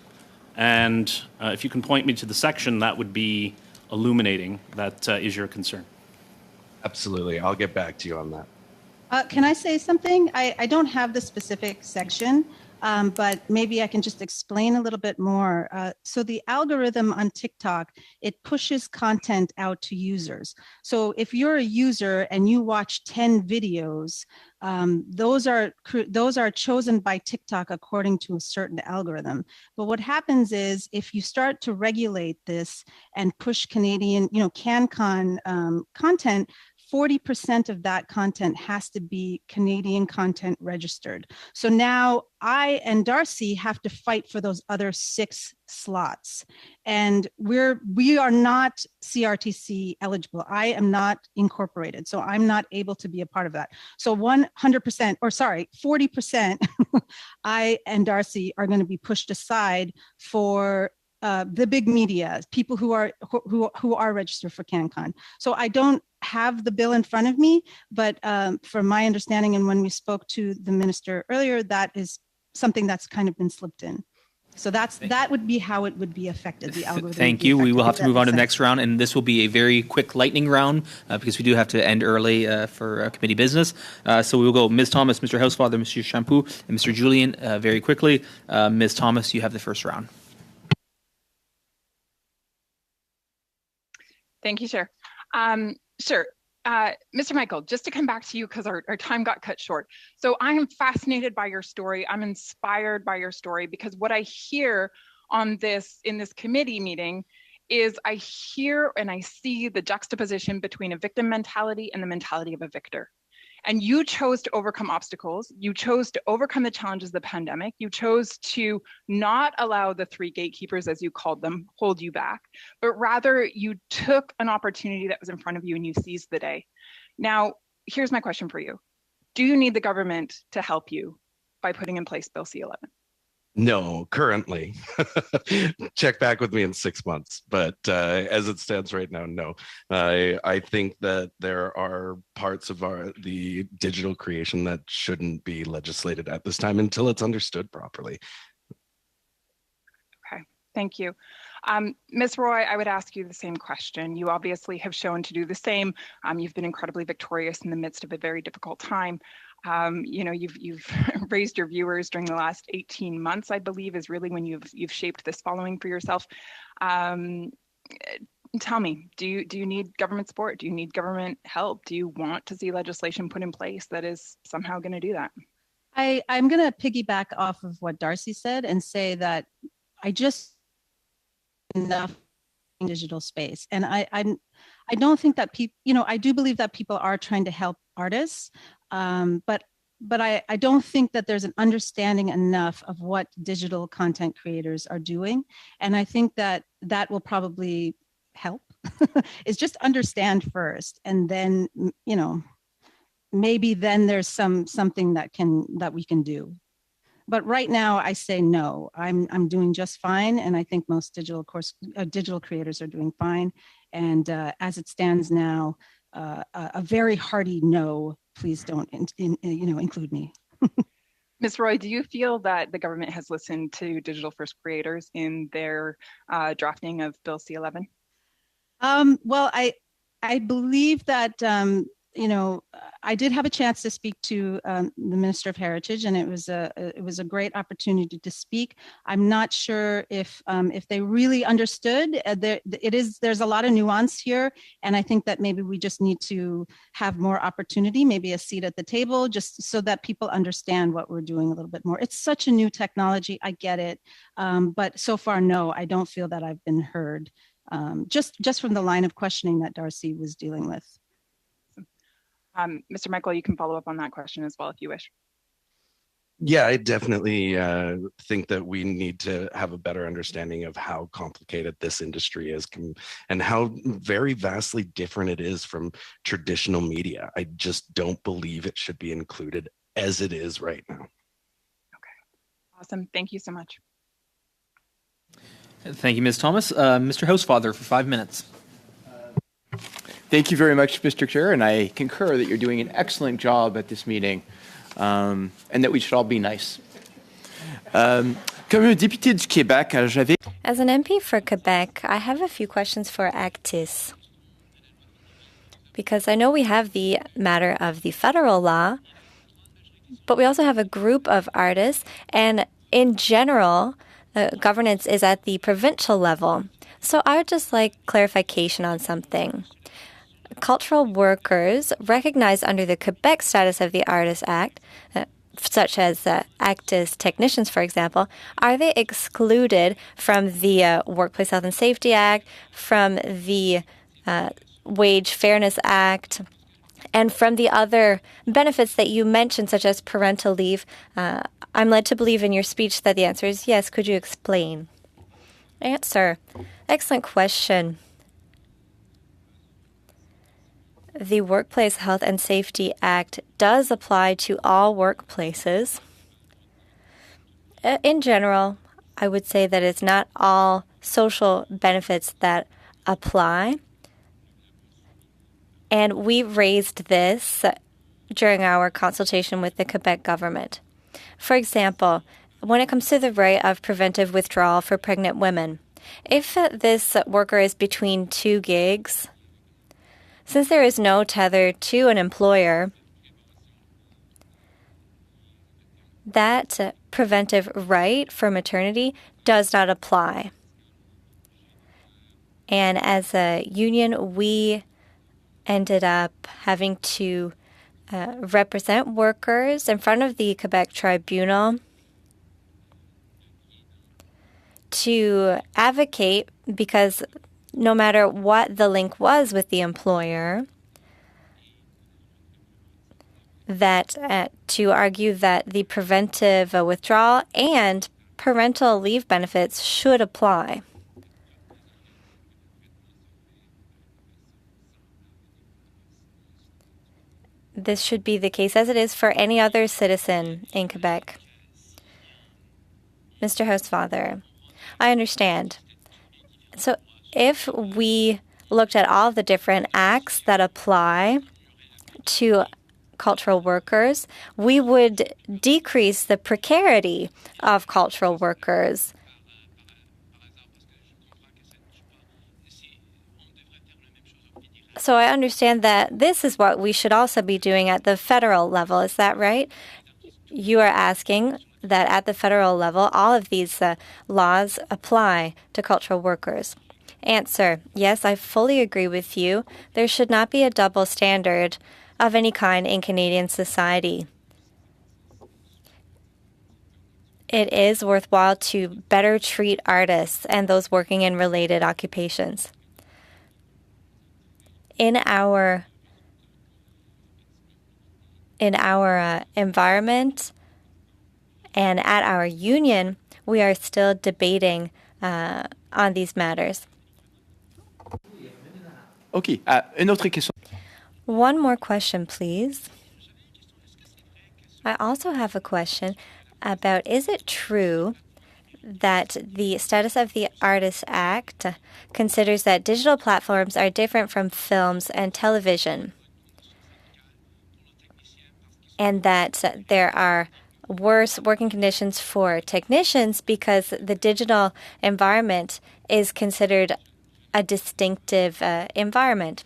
and if you can point me to the section, that would be illuminating. That is your concern. Absolutely, I'll get back to you on that. Can I say something? I don't have the specific section. but maybe I can just explain a little bit more. So the algorithm on TikTok, it pushes content out to users. So if you're a user and you watch 10 videos, those are chosen by TikTok according to a certain algorithm. But what happens is if you start to regulate this and push Canadian, CanCon content, 40% of that content has to be Canadian content registered. So now I and Darcy have to fight for those other 6 slots. And we are not CRTC eligible. I am not incorporated, so I'm not able to be a part of that. So 40%, I and Darcy are going to be pushed aside for the big media, people who are registered for CanCon. So I don't have the bill in front of me, but from my understanding, and when we spoke to the minister earlier, that is something that's kind of been slipped in. So that would be how it would be affected. The algorithm. Thank you. We will have to move on to the next round, and this will be a very quick lightning round because we do have to end early for committee business. So we will go Ms. Thomas, Mr. Housefather, Mr. Shampoo, and Mr. Julian very quickly. Ms. Thomas, you have the first round. Thank you, Chair. Sure. Mr. Michael, just to come back to you because our time got cut short. So I am fascinated by your story. I'm inspired by your story because what I hear in this committee meeting is I hear and I see the juxtaposition between a victim mentality and the mentality of a victor. And you chose to overcome obstacles. You chose to overcome the challenges of the pandemic. You chose to not allow the 3 gatekeepers, as you called them, hold you back, but rather you took an opportunity that was in front of you and you seized the day. Now, here's my question for you. Do you need the government to help you by putting in place Bill C-11? No, currently. Check back with me in 6 months. But as it stands right now, no. I think that there are parts of the digital creation that shouldn't be legislated at this time until it's understood properly. Okay, thank you. Ms. Roy, I would ask you the same question. You obviously have shown to do the same. You've been incredibly victorious in the midst of a very difficult time. You've raised your viewers during the last 18 months, I believe, is really when you've shaped this following for yourself. Tell me, do you need government support? Do you need government help? Do you want to see legislation put in place that is somehow going to do that? I'm going to piggyback off of what Darcy said and say that I just enough in digital space, and I don't think that people, I do believe that people are trying to help artists, but I don't think that there's an understanding enough of what digital content creators are doing, and I think that will probably help is just understand first, and then maybe then there's something that we can do. But right now, I say no. I'm doing just fine, and I think most digital creators are doing fine. And as it stands now, a very hearty no. Please don't, include me. Ms. Roy, do you feel that the government has listened to digital first creators in their drafting of Bill C-11? Well, I believe that. I did have a chance to speak to the Minister of Heritage, and it was a great opportunity to speak. I'm not sure if they really understood. There's a lot of nuance here, and I think that maybe we just need to have more opportunity, maybe a seat at the table, just so that people understand what we're doing a little bit more. It's such a new technology. I get it, but so far, no, I don't feel that I've been heard. Just from the line of questioning that Darcy was dealing with. Mr. Michael, you can follow up on that question as well if you wish. Yeah, I definitely think that we need to have a better understanding of how complicated this industry is and how very vastly different it is from traditional media. I just don't believe it should be included as it is right now. Okay, awesome. Thank you so much. Thank you, Ms. Thomas. Mr. Housefather for 5 minutes. Thank you very much, Mr. Chair, and I concur that you're doing an excellent job at this meeting, and that we should all be nice. Comme député du Québec, j'avais... As an MP for Quebec, I have a few questions for Actis. Because I know we have the matter of the federal law, but we also have a group of artists, and in general, governance is at the provincial level. So I would just like clarification on something. Cultural workers recognized under the Quebec Status of the Artist Act, such as actors, technicians, for example, are they excluded from the Workplace Health and Safety Act, from the Wage Fairness Act, and from the other benefits that you mentioned, such as parental leave? I'm led to believe in your speech that the answer is yes. Could you explain? Answer. Excellent question. The Workplace Health and Safety Act does apply to all workplaces. In general, I would say that it's not all social benefits that apply. And we raised this during our consultation with the Quebec government. For example, when it comes to the right of preventive withdrawal for pregnant women, if this worker is between two gigs, since there is no tether to an employer, that preventive right for maternity does not apply. And as a union, we ended up having to represent workers in front of the Quebec Tribunal to advocate, because no matter what the link was with the employer, that to argue that the preventive withdrawal and parental leave benefits should apply. This should be the case as it is for any other citizen in Quebec. Mr. Housefather, I understand. So if we looked at all of the different acts that apply to cultural workers, we would decrease the precarity of cultural workers. So I understand that this is what we should also be doing at the federal level. Is that right? You are asking that at the federal level, all of these laws apply to cultural workers. Answer, yes, I fully agree with you. There should not be a double standard of any kind in Canadian society. It is worthwhile to better treat artists and those working in related occupations. In our environment and at our union, we are still debating on these matters. OK. Une autre question. One more question, please. I also have a question about, is it true that the Status of the Artist Act considers that digital platforms are different from films and television, and that there are worse working conditions for technicians because the digital environment is considered a distinctive environment?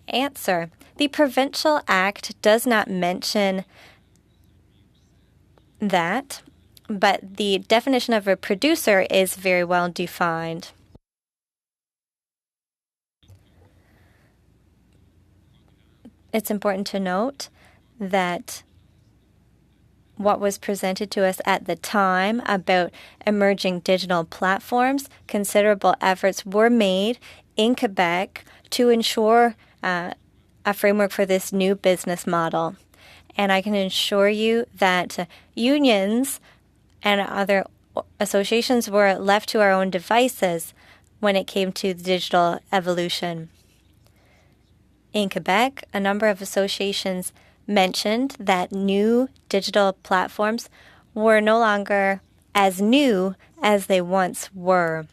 Answer, the Provincial Act does not mention that, but the definition of a producer is very well defined. It's important to note that what was presented to us at the time about emerging digital platforms, considerable efforts were made in Quebec to ensure a framework for this new business model. And I can assure you that unions and other associations were left to our own devices when it came to the digital evolution. In Quebec, a number of associations mentioned that new digital platforms were no longer as new as they once were.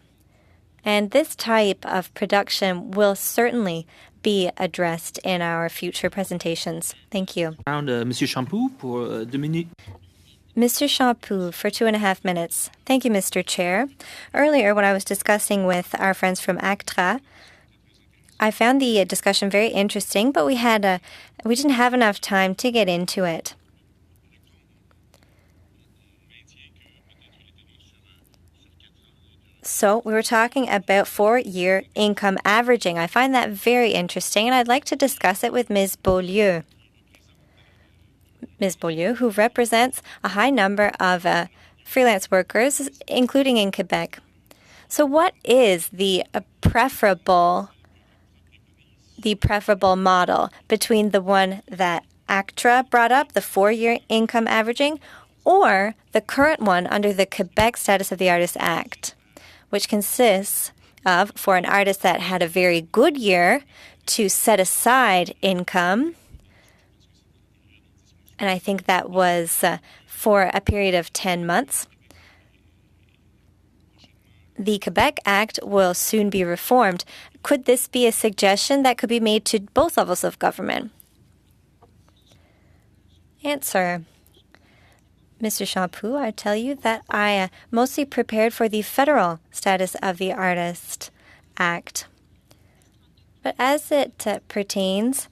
And this type of production will certainly be addressed in our future presentations. Thank you. Monsieur Champoux pour 2 minutes. Mr. Champoux for 2.5 minutes. Thank you, Mr. Chair. Earlier, when I was discussing with our friends from ACTRA, I found the discussion very interesting, but we didn't have enough time to get into it. So we were talking about 4-year income averaging. I find that very interesting, and I'd like to discuss it with Ms. Beaulieu. Ms. Beaulieu, who represents a high number of freelance workers, including in Quebec. So what is the preferable model between the one that ACTRA brought up, the 4-year income averaging, or the current one under the Quebec Status of the Artist Act, which consists of, for an artist that had a very good year, to set aside income, and I think that was for a period of 10 months. The Quebec Act will soon be reformed. Could this be a suggestion that could be made to both levels of government? Answer. Mr. Champoux, I tell you that I mostly prepared for the federal Status of the Artist Act. But as it pertains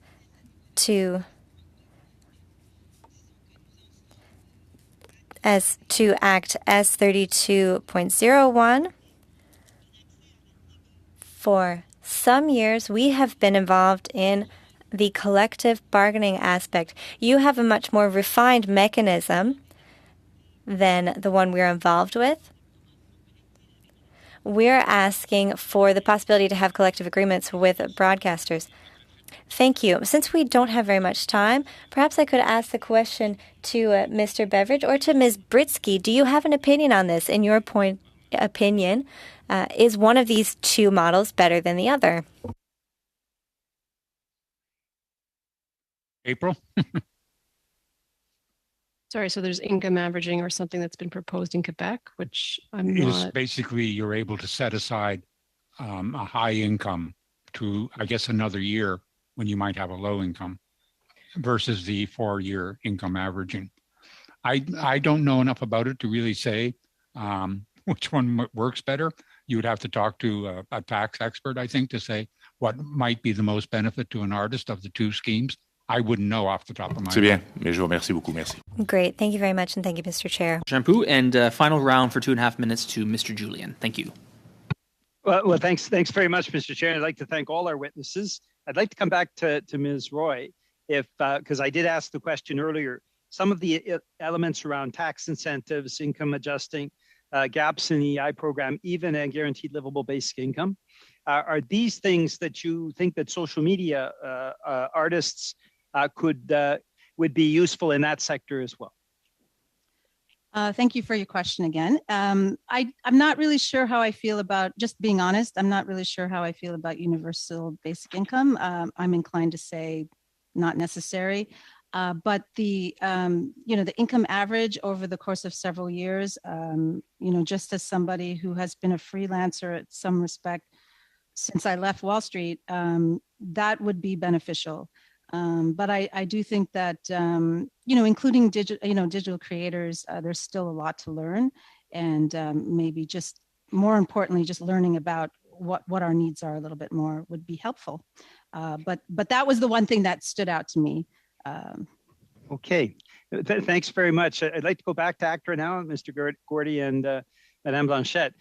to Act S32.01, for some years we have been involved in the collective bargaining aspect. You have a much more refined mechanism than the one we're involved with. We're asking for the possibility to have collective agreements with broadcasters. Thank you. Since we don't have very much time, perhaps I could ask the question to Mr. Beveridge or to Ms. Britsky. Do you have an opinion on this? In your opinion, is one of these two models better than the other? April? Sorry, so there's income averaging or something that's been proposed in Quebec, which I'm not. Basically, you're able to set aside a high income to, I guess, another year when you might have a low income versus the 4-year income averaging. I don't know enough about it to really say which one works better. You would have to talk to a tax expert, I think, to say what might be the most benefit to an artist of the two schemes. I wouldn't know off the top of my head. C'est bien, mais je vous remercie beaucoup. Merci. Great. Thank you very much, and thank you, Mr. Chair. Champoux, and final round for 2.5 minutes to Mr. Julian. Thank you. Well, thanks very much, Mr. Chair. I'd like to thank all our witnesses. I'd like to come back to Ms. Roy, because I did ask the question earlier. Some of the elements around tax incentives, income adjusting, gaps in the EI program, even a guaranteed livable basic income, are these things that you think that social media artists would be useful in that sector as well? Thank you for your question again. I'm not really sure how I feel about, just being honest, I'm not really sure how I feel about universal basic income. I'm inclined to say not necessary. But the income average over the course of several years, just as somebody who has been a freelancer at some respect since I left Wall Street, that would be beneficial. But I do think that, including digital creators, there's still a lot to learn, and maybe just more importantly, just learning about what our needs are a little bit more would be helpful. But that was the one thing that stood out to me. Okay, thanks very much. I'd like to go back to ACTRA now, Mr. Gordy and Madame Blanchette.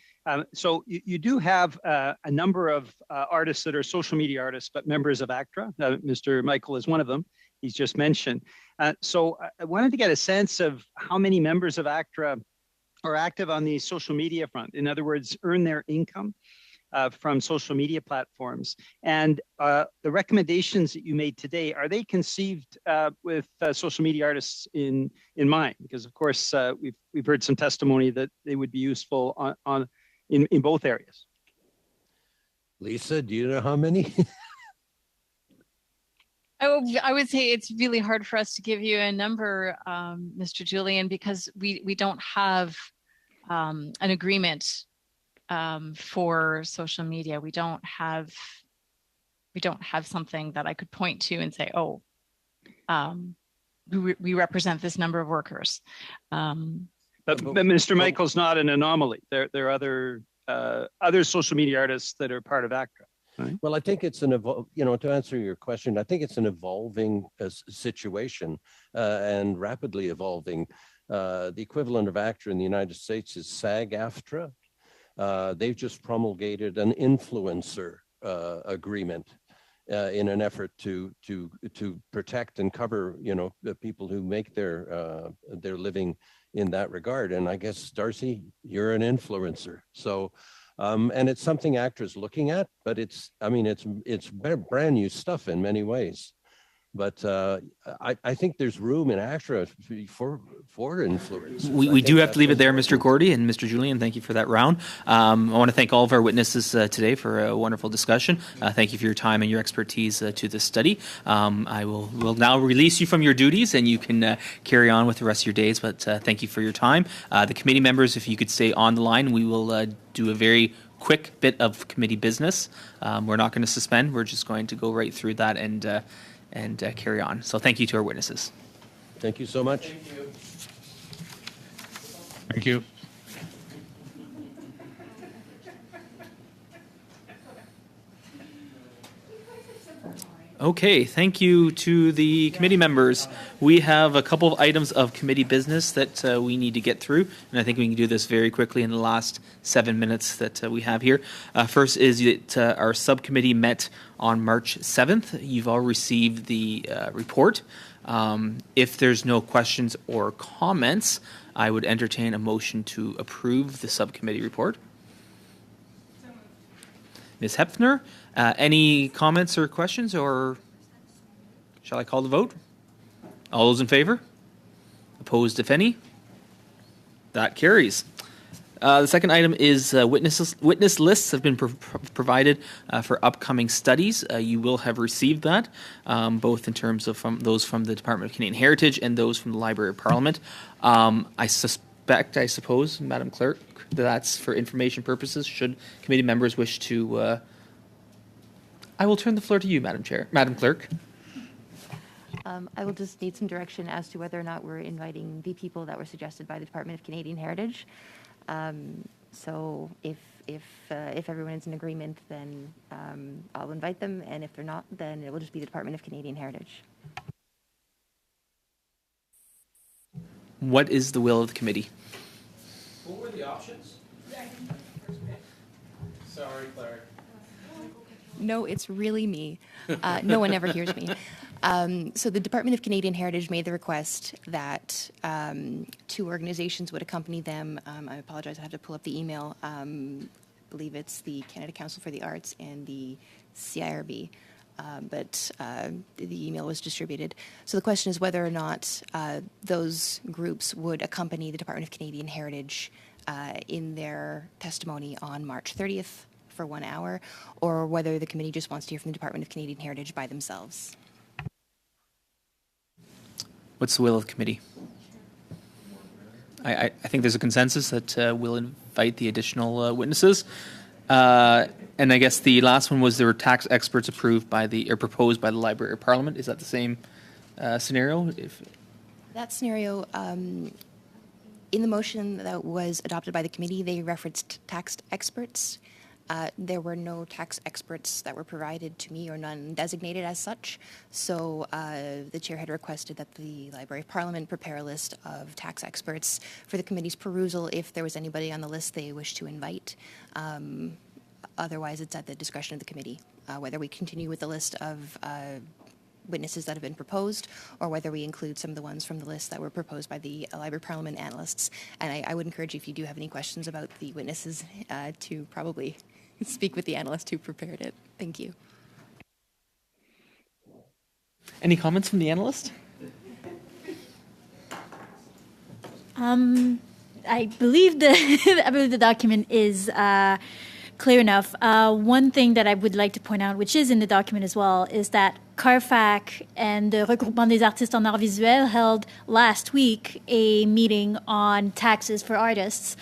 So you do have a number of artists that are social media artists, but members of ACTRA. Mr. Michael is one of them. He's just mentioned. So I wanted to get a sense of how many members of ACTRA are active on the social media front. In other words, earn their income from social media platforms. And the recommendations that you made today, are they conceived with social media artists in mind? Because of course, we've heard some testimony that they would be useful in both areas. Lisa, do you know how many? I would say it's really hard for us to give you a number, Mr. Julian, because we don't have an agreement for social media. We don't have something that I could point to and say, oh, we represent this number of workers. But Mr. Michael's not an anomaly. There are other social media artists that are part of ACTRA. Right? Well, I think it's to answer your question, I think it's an evolving situation and rapidly evolving. The equivalent of ACTRA in the United States is SAG-AFTRA. they've just promulgated an influencer agreement in an effort to protect and cover, the people who make their living in that regard. And I guess, Darcy, you're an influencer. So, and it's something ACTRA's looking at, but it's brand new stuff in many ways. But I think there's room in ACTRA for influence. We do have to leave it there, Mr. Gordy and Mr. Julian. Thank you for that round. I want to thank all of our witnesses today for a wonderful discussion. Thank you for your time and your expertise to this study. We'll now release you from your duties and you can carry on with the rest of your days. But thank you for your time. The committee members, if you could stay on the line, we will do a very quick bit of committee business. We're not going to suspend. We're just going to go right through that and carry on. So thank you to our witnesses. Thank you so much. Thank you. Thank you. Okay, thank you to the committee members. We have a couple of items of committee business that we need to get through, and I think we can do this very quickly in the last 7 minutes that we have here. First is that our subcommittee met on March 7th. You've all received the report. If there's no questions or comments, I would entertain a motion to approve the subcommittee report. Ms. Hepfner, any comments or questions, or shall I call the vote? All those in favor? Opposed, if any? That carries. The second item is witness lists have been provided for upcoming studies. You will have received that, both in terms of those from the Department of Canadian Heritage and those from the Library of Parliament. I suppose, Madam Clerk, that's for information purposes. Should committee members wish to, I will turn the floor to you, Madam Clerk. I will just need some direction as to whether or not we're inviting the people that were suggested by the Department of Canadian Heritage. So if everyone is in agreement, then I'll invite them, and if they're not, then it will just be the Department of Canadian Heritage. What is the will of the committee? What were the options? Sorry, Claire. No, it's really me. No one ever hears me. So the Department of Canadian Heritage made the request that 2 organizations would accompany them. I apologize, I have to pull up the email. I believe it's the Canada Council for the Arts and the CIRB. But the email was distributed. So the question is whether or not those groups would accompany the Department of Canadian Heritage in their testimony on March 30th for 1 hour, or whether the committee just wants to hear from the Department of Canadian Heritage by themselves. What's the will of the committee? I think there's a consensus that we'll invite the additional witnesses. And I guess the last one was there were tax experts proposed by the Library of Parliament. Is that the same scenario? That scenario, in the motion that was adopted by the committee, they referenced tax experts. There were no tax experts that were provided to me, or none designated as such. So the chair had requested that the Library of Parliament prepare a list of tax experts for the committee's perusal if there was anybody on the list they wish to invite. Otherwise, it's at the discretion of the committee, whether we continue with the list of witnesses that have been proposed, or whether we include some of the ones from the list that were proposed by the Library of Parliament analysts. And I would encourage you, if you do have any questions about the witnesses, to probably speak with the analyst who prepared it. Thank you. Any comments from the analyst? I believe the document is clear enough. One thing that I would like to point out, which is in the document as well, is that CARFAC and the Regroupement des Artistes en Art Visuel held last week a meeting on taxes for artists.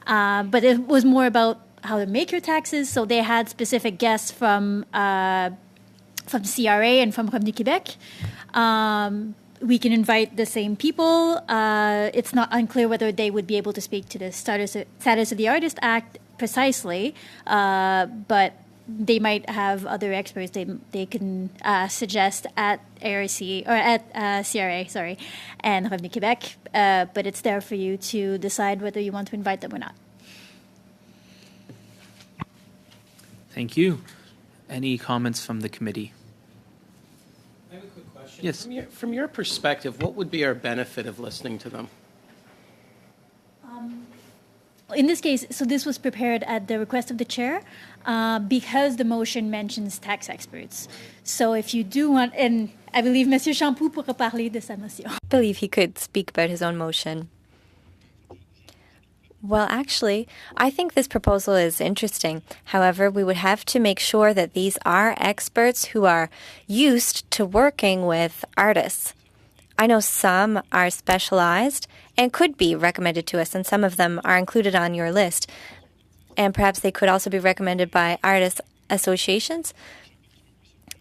But it was more about how to make your taxes. So they had specific guests from CRA and from Revenu Québec. We can invite the same people. It's not unclear whether they would be able to speak to the Status of the Artist Act precisely, but they might have other experts they can suggest at ARC or at CRA, and Revenu Québec. But it's there for you to decide whether you want to invite them or not. Thank you. Any comments from the committee? I have a quick question. Yes. From your perspective, what would be our benefit of listening to them? In this case, so this was prepared at the request of the chair because the motion mentions tax experts. So if you do want, and I believe Monsieur Champoux pourra parler de sa motion. I believe he could speak about his own motion. Well, actually, I think this proposal is interesting. However, we would have to make sure that these are experts who are used to working with artists. I know some are specialized and could be recommended to us, and some of them are included on your list. And perhaps they could also be recommended by artist associations.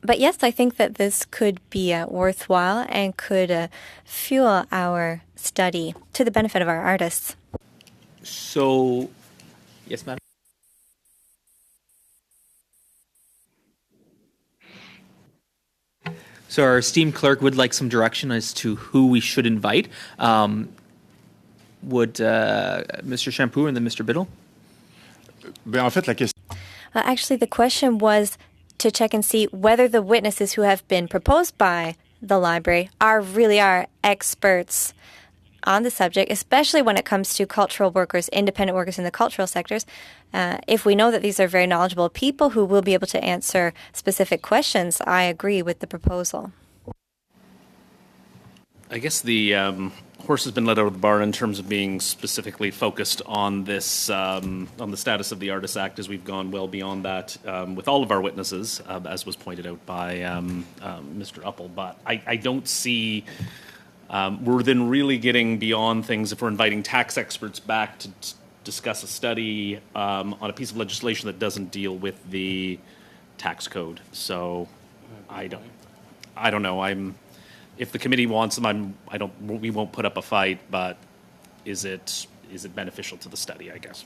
But yes, I think that this could be worthwhile and could fuel our study to the benefit of our artists. So, yes, madam. So our esteemed clerk would like some direction as to who we should invite. Would Mr. Champoux and then Mr. Biddle? Actually, the question was to check and see whether the witnesses who have been proposed by the library really are experts on the subject, especially when it comes to cultural workers, independent workers in the cultural sectors. If we know that these are very knowledgeable people who will be able to answer specific questions, I agree with the proposal. I guess the horse has been let out of the barn in terms of being specifically focused on this, on the status of the Artists Act, as we've gone well beyond that with all of our witnesses, as was pointed out by Mr. Uppel. But I don't see we're then really getting beyond things if we're inviting tax experts back to discuss a study on a piece of legislation that doesn't deal with the tax code. So I don't know. If the committee wants them, we won't put up a fight, but is it beneficial to the study, I guess?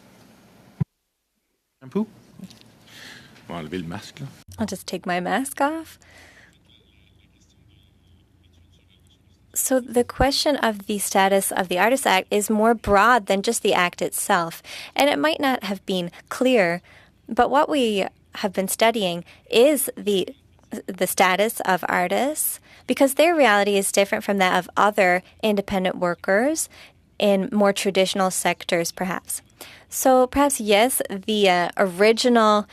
Shampoo? I'll just take my mask off. So the question of the status of the Artists Act is more broad than just the act itself, and it might not have been clear, but what we have been studying is the status of artists, because their reality is different from that of other independent workers in more traditional sectors, perhaps. So perhaps, yes, the original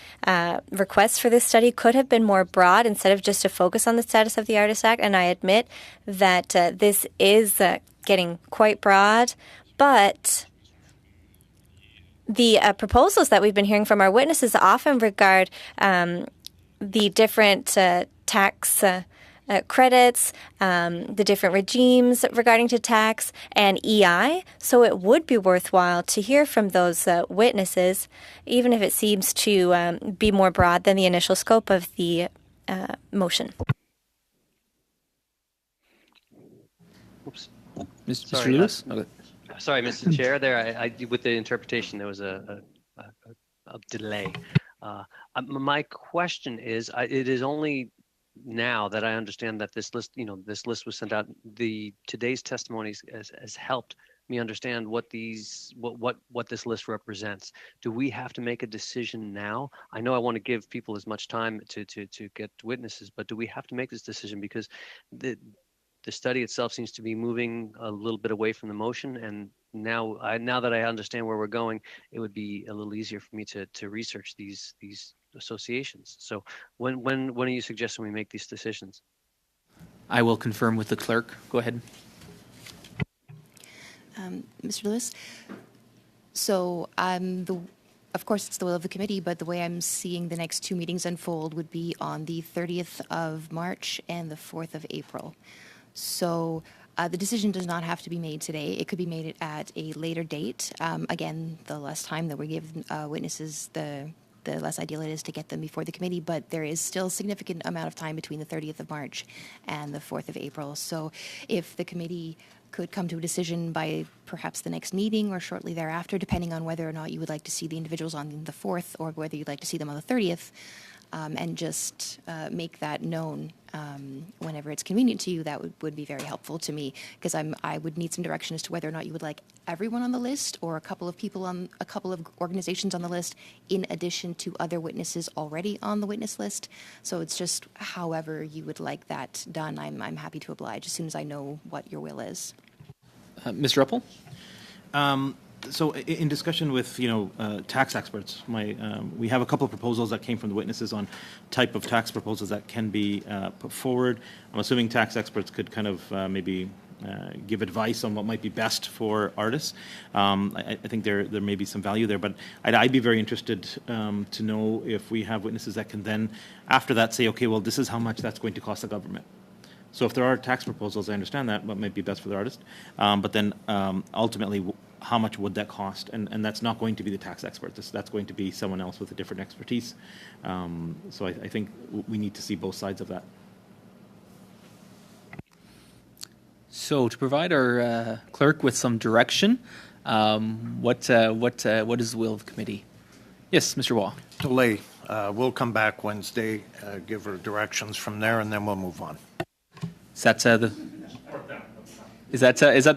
request for this study could have been more broad instead of just to focus on the status of the Artists Act. And I admit that this is getting quite broad. But the proposals that we've been hearing from our witnesses often regard the different tax credits, the different regimes regarding to tax, and EI. So it would be worthwhile to hear from those witnesses, even if it seems to be more broad than the initial scope of the motion. Oops. Mr. Lewis? Okay. Sorry, Mr. Chair. There, with the interpretation, there was a delay. My question is, it is only now that I understand that this list, this list was sent out. Today's testimonies has helped me understand what this list represents. Do we have to make a decision now? I know I want to give people as much time to get witnesses, but do we have to make this decision because the study itself seems to be moving a little bit away from the motion, and now that I understand where we're going, it would be a little easier for me to research these associations. So when are you suggesting we make these decisions? I will confirm with the clerk. Go ahead. Mr. Lewis, so of course it's the will of the committee, but the way I'm seeing the next two meetings unfold would be on the 30th of March and the 4th of April. So the decision does not have to be made today. It could be made at a later date. Again, the less time that we give witnesses, the less ideal it is to get them before the committee, but there is still a significant amount of time between the 30th of March and the 4th of April. So if the committee could come to a decision by perhaps the next meeting or shortly thereafter, depending on whether or not you would like to see the individuals on the 4th or whether you'd like to see them on the 30th, and just make that known whenever it's convenient to you, that would be very helpful to me, because I would need some direction as to whether or not you would like everyone on the list or a couple of people on a couple of organizations on the list in addition to other witnesses already on the witness list. So it's just however you would like that done. I'm happy to oblige as soon as I know what your will is. Mr. Uppel? So in discussion with, tax experts, we have a couple of proposals that came from the witnesses on type of tax proposals that can be put forward. I'm assuming tax experts could kind of maybe give advice on what might be best for artists. I think there may be some value there, but I'd be very interested to know if we have witnesses that can then, after that, say, okay, well, this is how much that's going to cost the government. So if there are tax proposals, I understand that, what might be best for the artist. But then ultimately, how much would that cost? And that's not going to be the tax expert. That's going to be someone else with a different expertise. So I think we need to see both sides of that. So to provide our clerk with some direction, what is the will of the committee? Yes, Mr. Waugh. Delay. We'll come back Wednesday, give her directions from there, and then we'll move on. Is that the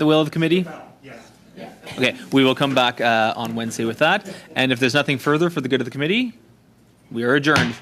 will of the committee? Okay, we will come back on Wednesday with that. And if there's nothing further for the good of the committee, we are adjourned.